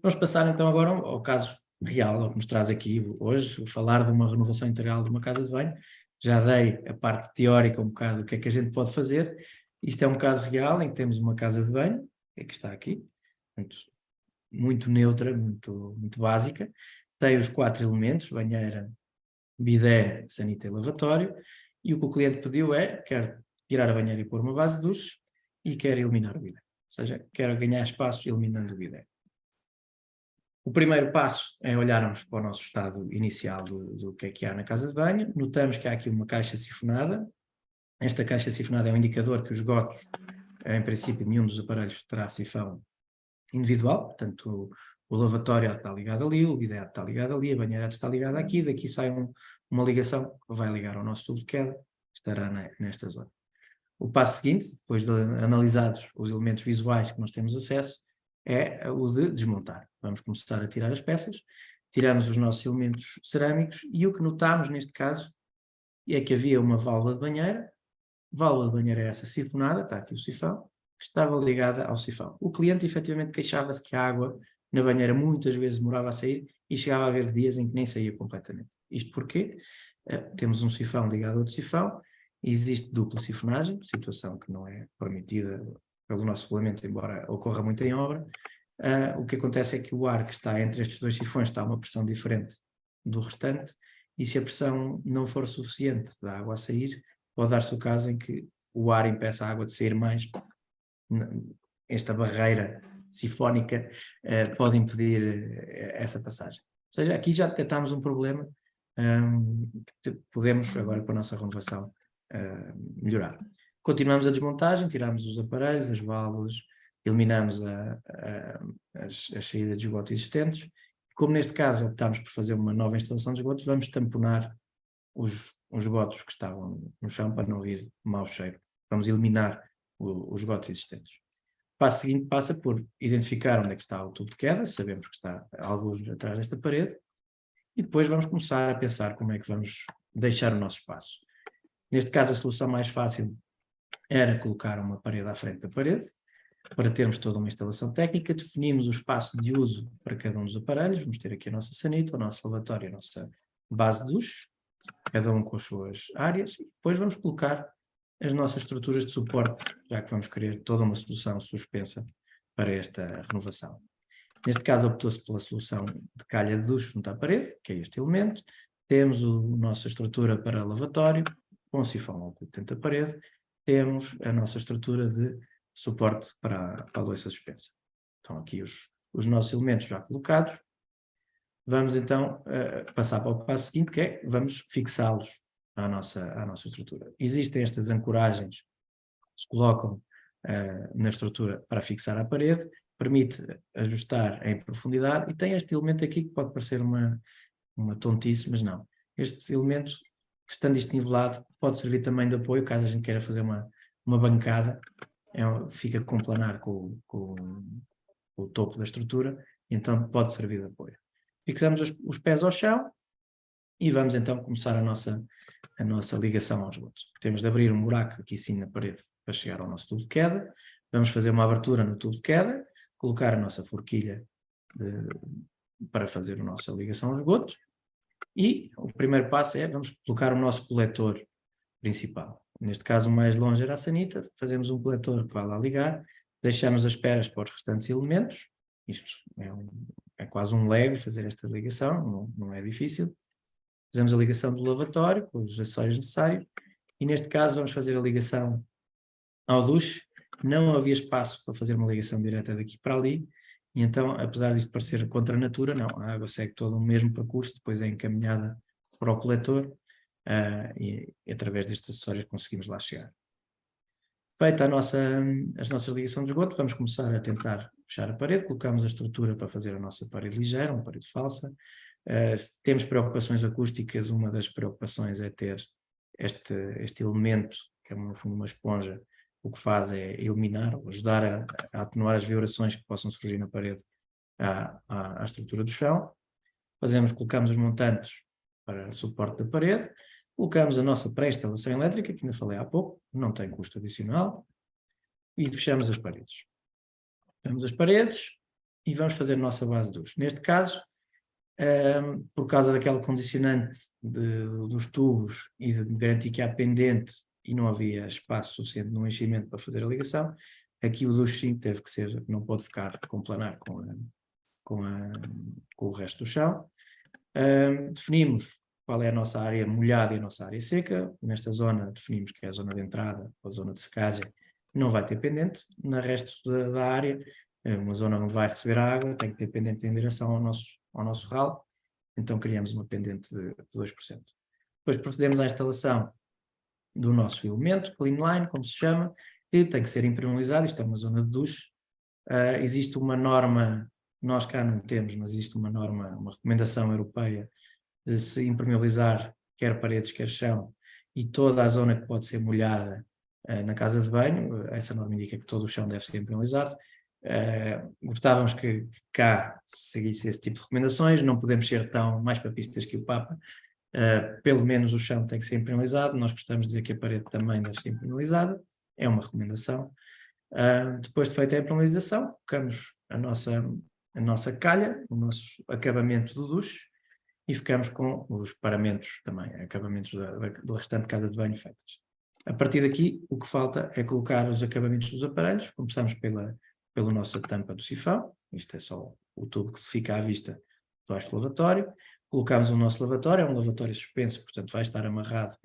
Vamos passar então agora ao caso real, ao que nos traz aqui hoje, falar de uma renovação integral de uma casa de banho. Já dei a parte teórica um bocado do que é que a gente pode fazer. Isto é um caso real em que temos uma casa de banho, que está aqui, muito neutra, muito básica. Tem os 4 elementos: banheira, bidé, sanita e lavatório, e o que o cliente pediu é, quer tirar a banheira e pôr uma base de duche, e quero eliminar o bidé. Ou seja, quero ganhar espaço eliminando o bidé. O primeiro passo é olharmos para o nosso estado inicial do que há na casa de banho. Notamos que há aqui uma caixa sifonada. Esta caixa sifonada é um indicador que os esgotos, em princípio, nenhum dos aparelhos terá sifão individual, portanto o lavatório está ligado ali, o bidé está ligado ali, a banheira está ligada aqui, daqui sai uma ligação que vai ligar ao nosso tubo de queda, estará nesta zona. O passo seguinte, depois de analisados os elementos visuais que nós temos acesso, é o de desmontar. Vamos começar a tirar as peças, tiramos os nossos elementos cerâmicos e o que notamos neste caso é que havia uma válvula de banheira. Válvula de banheira é essa sifonada, está aqui o sifão, que estava ligada ao sifão. O cliente efetivamente queixava-se que a água na banheira muitas vezes demorava a sair e chegava a haver dias em que nem saía completamente. Isto porque temos um sifão ligado a outro sifão, e existe dupla sifonagem, situação que não é permitida pelo nosso regulamento, embora ocorra muito em obra. O que acontece é que o ar que está entre estes dois sifões está a uma pressão diferente do restante, e se a pressão não for suficiente da água a sair, pode dar-se o caso em que o ar impeça a água de sair mais. Esta barreira sifónica pode impedir essa passagem. Ou seja, aqui já detectámos um problema que podemos, agora com a nossa renovação, melhorar. Continuamos a desmontagem, tiramos os aparelhos, as válvulas, eliminamos as saídas de esgoto existentes. Como neste caso optámos por fazer uma nova instalação de esgotos, vamos tamponar os esgotos que estavam no chão para não vir mau cheiro. Vamos eliminar os esgotos existentes. O passo seguinte passa por identificar onde é que está o tubo de queda, sabemos que está alguns atrás desta parede, e depois vamos começar a pensar como é que vamos deixar o nosso espaço. Neste caso, a solução mais fácil era colocar uma parede à frente da parede, para termos toda uma instalação técnica. Definimos o espaço de uso para cada um dos aparelhos. Vamos ter aqui a nossa sanita, o nosso lavatório, a nossa base de duche, cada um com as suas áreas, e depois vamos colocar as nossas estruturas de suporte, já que vamos querer toda uma solução suspensa para esta renovação. Neste caso optou-se pela solução de calha de duche junto à parede, que é este elemento. Temos a nossa estrutura para lavatório, com sifão oculto dentro da parede. Temos a nossa estrutura de suporte para a louça suspensa. Então aqui os nossos elementos já colocados. Vamos então passar para o passo seguinte, que é, vamos fixá-los à nossa estrutura. Existem estas ancoragens que se colocam na estrutura para fixar à parede, permite ajustar em profundidade, e tem este elemento aqui que pode parecer uma tontice, mas não. Este elemento, estando isto nivelado, pode servir também de apoio, caso a gente queira fazer uma bancada, fica complanar com o topo da estrutura, então pode servir de apoio. Fixamos os pés ao chão e vamos então começar a nossa ligação aos esgotos. Temos de abrir um buraco aqui sim na parede para chegar ao nosso tubo de queda. Vamos fazer uma abertura no tubo de queda, colocar a nossa forquilha para fazer a nossa ligação aos esgotos, e o primeiro passo é, vamos colocar o nosso coletor principal. Neste caso, o mais longe era a sanita, fazemos um coletor que vai lá ligar, deixamos as peras para os restantes elementos. Isto é quase um Lego fazer esta ligação, não é difícil. Fazemos a ligação do lavatório com os acessórios necessários, e neste caso vamos fazer a ligação ao duche. Não havia espaço para fazer uma ligação direta daqui para ali, e então, apesar disto parecer contra a natura, não, a água segue todo o mesmo percurso, depois é encaminhada para o coletor, e através destes acessórios conseguimos lá chegar. Feita as nossas ligações de esgoto, vamos começar a tentar fechar a parede. Colocamos a estrutura para fazer a nossa parede ligeira, uma parede falsa. Se temos preocupações acústicas, uma das preocupações é ter este elemento, que é no fundo uma esponja. O que faz é eliminar, ou ajudar a atenuar as vibrações que possam surgir na parede à estrutura do chão. Colocamos os montantes para suporte da parede. Colocamos a nossa pré-instalação elétrica, que ainda falei há pouco, não tem custo adicional, e fechamos as paredes. Fechamos as paredes e vamos fazer a nossa base de duche. Neste caso, por causa daquela condicionante dos tubos e de garantir que há pendente e não havia espaço suficiente no enchimento para fazer a ligação, aqui o duche sim teve que ser, não pode ficar complanar com o resto do chão. Definimos qual é a nossa área molhada e a nossa área seca. Nesta zona definimos que é a zona de entrada ou a zona de secagem, não vai ter pendente. No resto da área, uma zona onde vai receber a água, tem que ter pendente em direção ao nosso ralo, então criamos uma pendente de 2%. Depois procedemos à instalação do nosso elemento, clean line, como se chama, que tem que ser impermeabilizado. Isto é uma zona de duche. Existe uma norma, nós cá não temos, mas existe uma norma, uma recomendação europeia de se impermeabilizar quer paredes, quer chão, e toda a zona que pode ser molhada na casa de banho. Essa norma indica que todo o chão deve ser impermeabilizado. Gostávamos que cá seguisse esse tipo de recomendações, não podemos ser tão mais papistas que o Papa. Pelo menos o chão tem que ser impermeabilizado. Nós gostamos de dizer que a parede também deve ser impermeabilizada, é uma recomendação. Depois de feita a impermeabilização, colocamos a nossa calha, o nosso acabamento do duche, e ficamos com os paramentos também, acabamentos do restante de casa de banho feitas. A partir daqui, o que falta é colocar os acabamentos dos aparelhos. Começamos pela nossa tampa do sifão. Isto é só o tubo que se fica à vista debaixo do lavatório. Colocamos o nosso lavatório, é um lavatório suspenso, portanto vai estar amarrado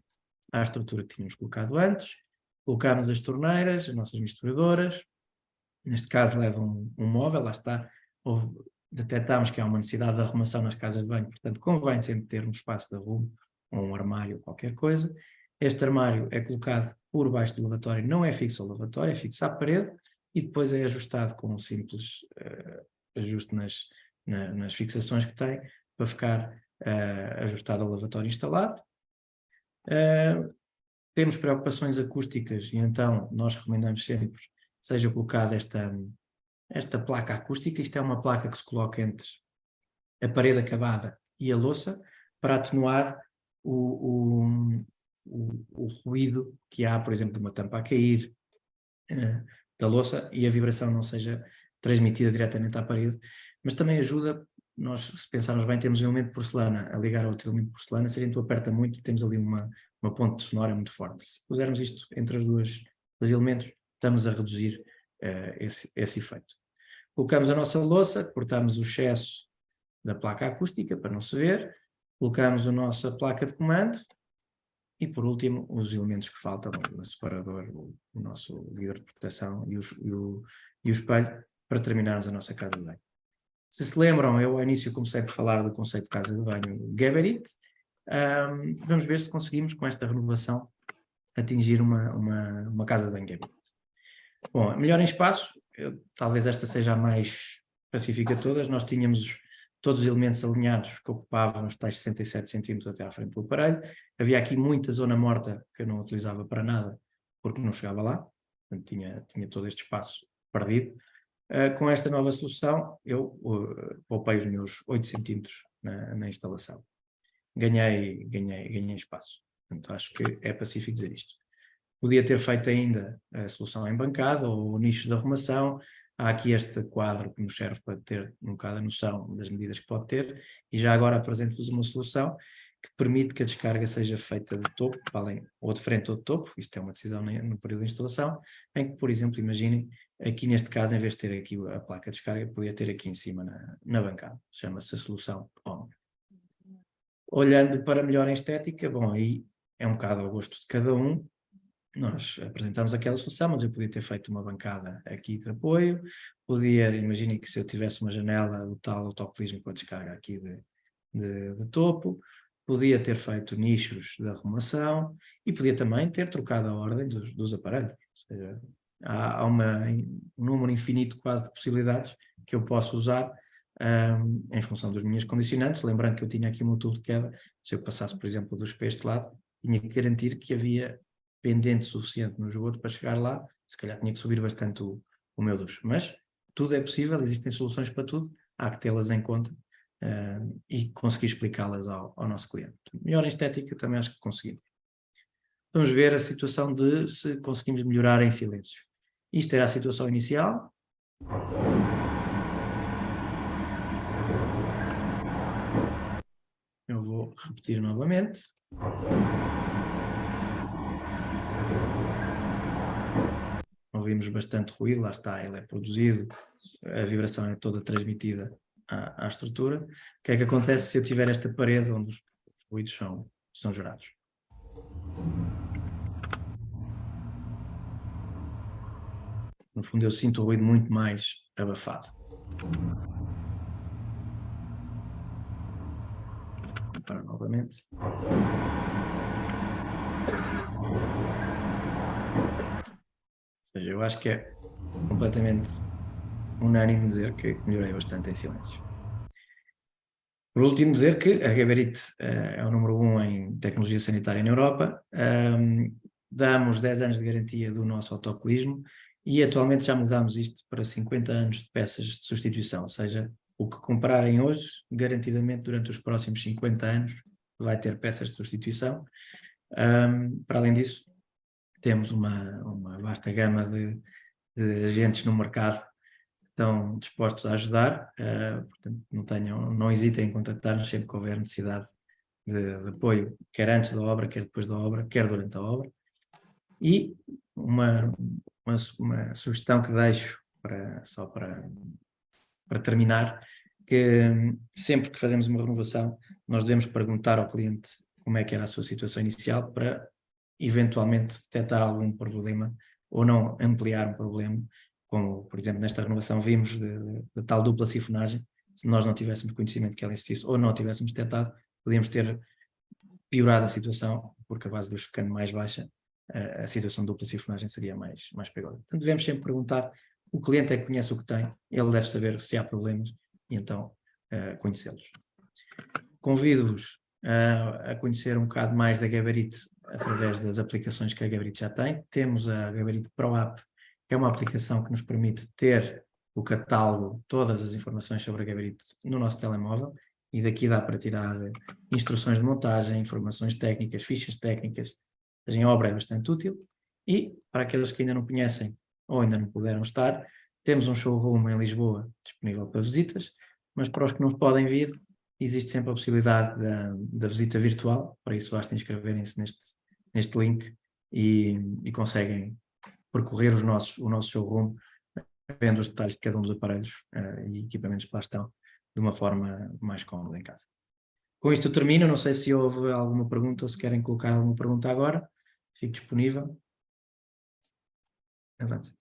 à estrutura que tínhamos colocado antes. Colocamos as torneiras, as nossas misturadoras. Neste caso leva um móvel, lá está. Detectámos que há uma necessidade de arrumação nas casas de banho, portanto convém sempre ter um espaço de arrumo, ou um armário, qualquer coisa. Este armário é colocado por baixo do lavatório, não é fixo ao lavatório, é fixo à parede, e depois é ajustado com um simples ajuste nas fixações que tem, para ficar ajustado ao lavatório instalado. Temos preocupações acústicas, e então nós recomendamos sempre que seja colocada esta placa acústica. Isto é uma placa que se coloca entre a parede acabada e a louça, para atenuar o ruído que há, por exemplo, de uma tampa a cair da louça, e a vibração não seja transmitida diretamente à parede. Mas também ajuda, nós, se pensarmos bem, temos um elemento de porcelana a ligar a outro elemento de porcelana. Se a gente o aperta muito, temos ali uma ponte sonora muito forte. Se pusermos isto entre os dois elementos, estamos a reduzir esse efeito. Colocamos a nossa louça, cortamos o excesso da placa acústica para não se ver, colocamos a nossa placa de comando e, por último, os elementos que faltam, o separador, o nosso vidro de proteção e o espelho, para terminarmos a nossa casa de banho. Se lembram, eu ao início comecei por falar do conceito de casa de banho Geberit. Vamos ver se conseguimos, com esta renovação, atingir uma casa de banho Geberit. Bom, melhor em espaço, talvez esta seja a mais pacífica de todas. Nós tínhamos todos os elementos alinhados que ocupavam os tais 67 centímetros até à frente do aparelho. Havia aqui muita zona morta que eu não utilizava para nada, porque não chegava lá, portanto tinha todo este espaço perdido. Com esta nova solução, eu poupei os meus 8 centímetros na instalação. Ganhei espaço. Portanto, acho que é pacífico dizer isto. Podia ter feito ainda a solução em bancada ou o nicho de arrumação. Há aqui este quadro que nos serve para ter um bocado a noção das medidas que pode ter, e já agora apresento-vos uma solução que permite que a descarga seja feita de topo, ou de frente ou de topo. Isto é uma decisão no período de instalação, em que, por exemplo, imaginem, aqui neste caso, em vez de ter aqui a placa de descarga, podia ter aqui em cima na bancada. Chama-se a solução ON. Olhando para melhor em estética, bom, aí é um bocado ao gosto de cada um. Nós apresentamos aquela solução, mas eu podia ter feito uma bancada aqui de apoio, imaginem que se eu tivesse uma janela do tal autocolismo com a descarga aqui de topo, podia ter feito nichos de arrumação e podia também ter trocado a ordem dos aparelhos. Ou seja, há um número infinito quase de possibilidades que eu posso usar em função das minhas condicionantes. Lembrando que eu tinha aqui um tubo de queda, se eu passasse, por exemplo, dos pés de lado, tinha que garantir que havia pendente suficiente no esgoto para chegar lá. Se calhar tinha que subir bastante o meu duche, mas tudo é possível, existem soluções para tudo, há que tê-las em conta e conseguir explicá-las ao nosso cliente. Melhor em estética também acho que conseguimos. Vamos ver a situação de se conseguimos melhorar em silêncio. Isto era a situação inicial. Eu vou repetir novamente. Ouvimos bastante ruído, lá está, ele é produzido, a vibração é toda transmitida à estrutura. O que é que acontece se eu tiver esta parede onde os ruídos são gerados. No fundo, eu sinto o ruído muito mais abafado. Para novamente. Ou seja, eu acho que é completamente unânime dizer que melhorei bastante em silêncio. Por último, dizer que a Geberit é o número 1 em tecnologia sanitária na Europa. Damos 10 anos de garantia do nosso autocolismo e atualmente já mudamos isto para 50 anos de peças de substituição, ou seja, o que comprarem hoje, garantidamente durante os próximos 50 anos vai ter peças de substituição. Para além disso, temos uma vasta gama de agentes no mercado que estão dispostos a ajudar, portanto não hesitem em contactar-nos sempre que houver necessidade de apoio, quer antes da obra, quer depois da obra, quer durante a obra. E uma sugestão que deixo só para terminar, que sempre que fazemos uma renovação, nós devemos perguntar ao cliente como é que era a sua situação inicial para eventualmente detectar algum problema ou não ampliar um problema, como, por exemplo, nesta renovação vimos de tal dupla sifonagem. Se nós não tivéssemos conhecimento que ela existisse ou não tivéssemos detectado, podíamos ter piorado a situação, porque a base de luz ficando mais baixa, a situação de dupla sifonagem seria mais perigosa. Portanto, devemos sempre perguntar, o cliente é que conhece o que tem, ele deve saber se há problemas e então conhecê-los. Convido-vos a conhecer um bocado mais da Geberit através das aplicações que a Geberit já tem. Temos a Geberit Pro App, que é uma aplicação que nos permite ter o catálogo, todas as informações sobre a Geberit no nosso telemóvel, e daqui dá para tirar instruções de montagem, informações técnicas, fichas técnicas. Em obra é bastante útil. E para aqueles que ainda não conhecem ou ainda não puderam estar, temos um showroom em Lisboa disponível para visitas, mas para os que não podem vir, existe sempre a possibilidade da visita virtual. Para isso basta inscreverem-se neste link e conseguem percorrer o nosso showroom, vendo os detalhes de cada um dos aparelhos e equipamentos que lá estão, de uma forma mais cómoda em casa. Com isto eu termino. Não sei se houve alguma pergunta ou se querem colocar alguma pergunta agora. Fico disponível. Avance.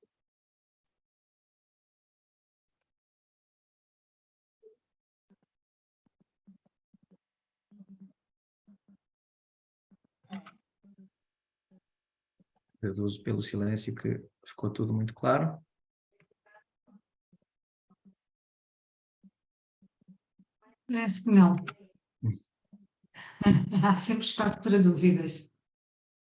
Deduzo pelo silêncio que ficou tudo muito claro. Parece que não. Há sempre espaço para dúvidas.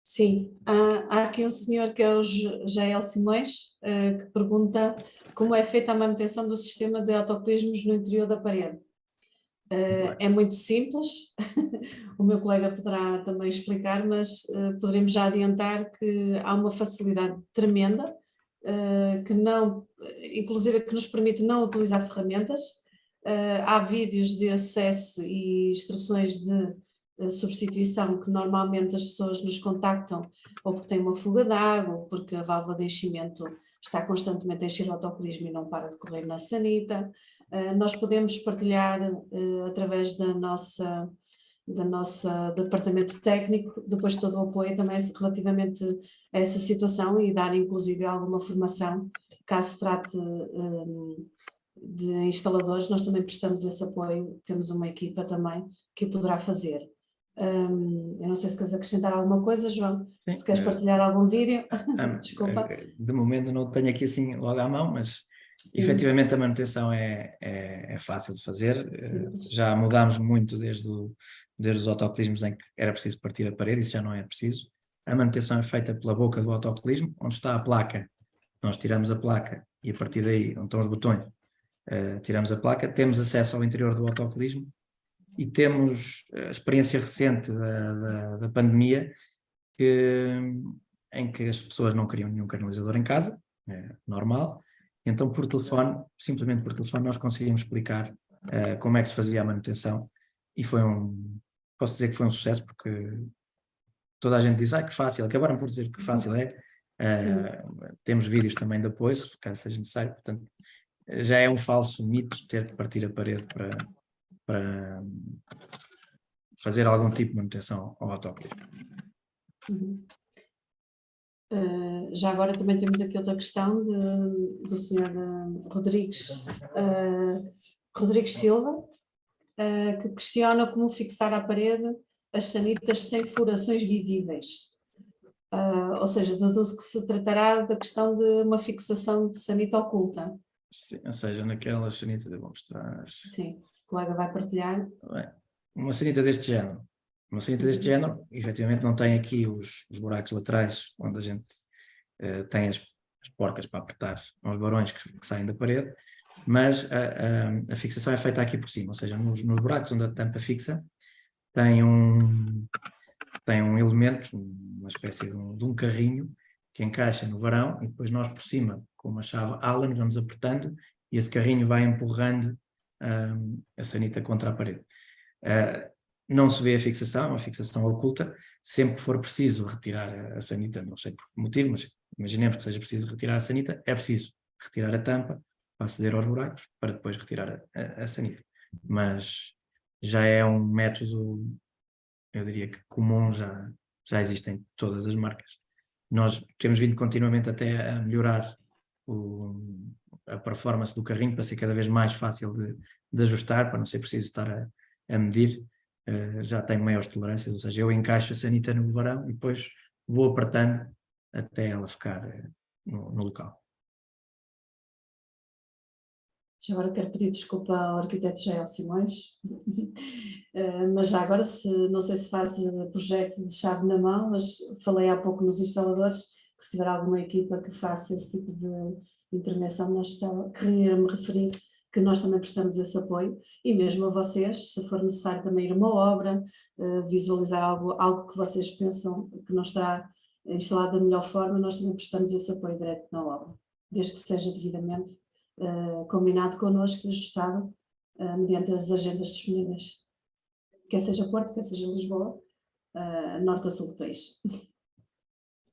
Sim, há aqui um senhor que é o Jael Simões, que pergunta como é feita a manutenção do sistema de autocolismos no interior da parede. É muito simples, o meu colega poderá também explicar, mas poderemos já adiantar que há uma facilidade tremenda, inclusive que nos permite não utilizar ferramentas. Há vídeos de acesso e instruções de substituição que normalmente as pessoas nos contactam ou porque tem uma fuga de água, ou porque a válvula de enchimento está constantemente a encher o autocolismo e não para de correr na sanita. Nós podemos partilhar através do nosso departamento técnico depois todo o apoio também relativamente a essa situação e dar inclusive alguma formação, caso se trate de instaladores. Nós também prestamos esse apoio, temos uma equipa também que o poderá fazer. Eu não sei se queres acrescentar alguma coisa, João. Sim, se queres partilhar algum vídeo. Desculpa. De momento não tenho aqui assim logo à mão, mas sim, efetivamente a manutenção é fácil de fazer. Já mudámos muito desde os autocolismos em que era preciso partir a parede, isso já não é preciso. A manutenção é feita pela boca do autocolismo, onde está a placa. Nós tiramos a placa e a partir daí, onde estão os botões, tiramos a placa, temos acesso ao interior do autocolismo e temos a experiência recente da pandemia em que as pessoas não queriam nenhum canalizador em casa, é normal, então por telefone, simplesmente por telefone, nós conseguimos explicar como é que se fazia a manutenção e posso dizer que foi um sucesso, porque toda a gente diz, que fácil, acabaram por dizer que fácil é. Temos vídeos também de apoio, se caso seja necessário, portanto já é um falso mito ter que partir a parede para fazer algum tipo de manutenção ao autoclave. Uhum. Já agora também temos aqui outra questão do Sr. Rodrigues Silva, que questiona como fixar à parede as sanitas sem furações visíveis. Ou seja, deduz que se tratará da questão de uma fixação de sanita oculta. Sim, ou seja, naquelas sanitas, eu vou mostrar. Sim, o colega vai partilhar. Bem, uma sanita deste género. Uma sanita deste género, efetivamente, não tem aqui os buracos laterais, onde a gente tem as porcas para apertar aos barões que saem da parede, mas a fixação é feita aqui por cima, ou seja, nos buracos onde a tampa fixa, tem um elemento, uma espécie de um carrinho que encaixa no varão e depois nós por cima, com uma chave Allen, vamos apertando e esse carrinho vai empurrando a sanita contra a parede. Não se vê a fixação, é uma fixação oculta. Sempre que for preciso retirar a sanita, não sei por que motivo, mas imaginemos que seja preciso retirar a sanita, é preciso retirar a tampa para aceder aos buracos, para depois retirar a sanita. Mas já é um método, eu diria que comum, já existem todas as marcas. Nós temos vindo continuamente até a melhorar a performance do carrinho para ser cada vez mais fácil de ajustar, para não ser preciso estar a medir. Já tenho maiores tolerâncias, ou seja, eu encaixo a sanita no varão e depois vou apertando até ela ficar no local. Já agora quero pedir desculpa ao arquiteto Jael Simões, mas já agora, não sei se faz projeto de chave na mão, mas falei há pouco nos instaladores, que se tiver alguma equipa que faça esse tipo de intervenção, queria me referir que nós também prestamos esse apoio, e mesmo a vocês, se for necessário também ir a uma obra, visualizar algo que vocês pensam que não está instalado da melhor forma, nós também prestamos esse apoio direto na obra, desde que seja devidamente combinado connosco e ajustado mediante as agendas disponíveis, quer seja Porto, quer seja Lisboa, norte a sul do país.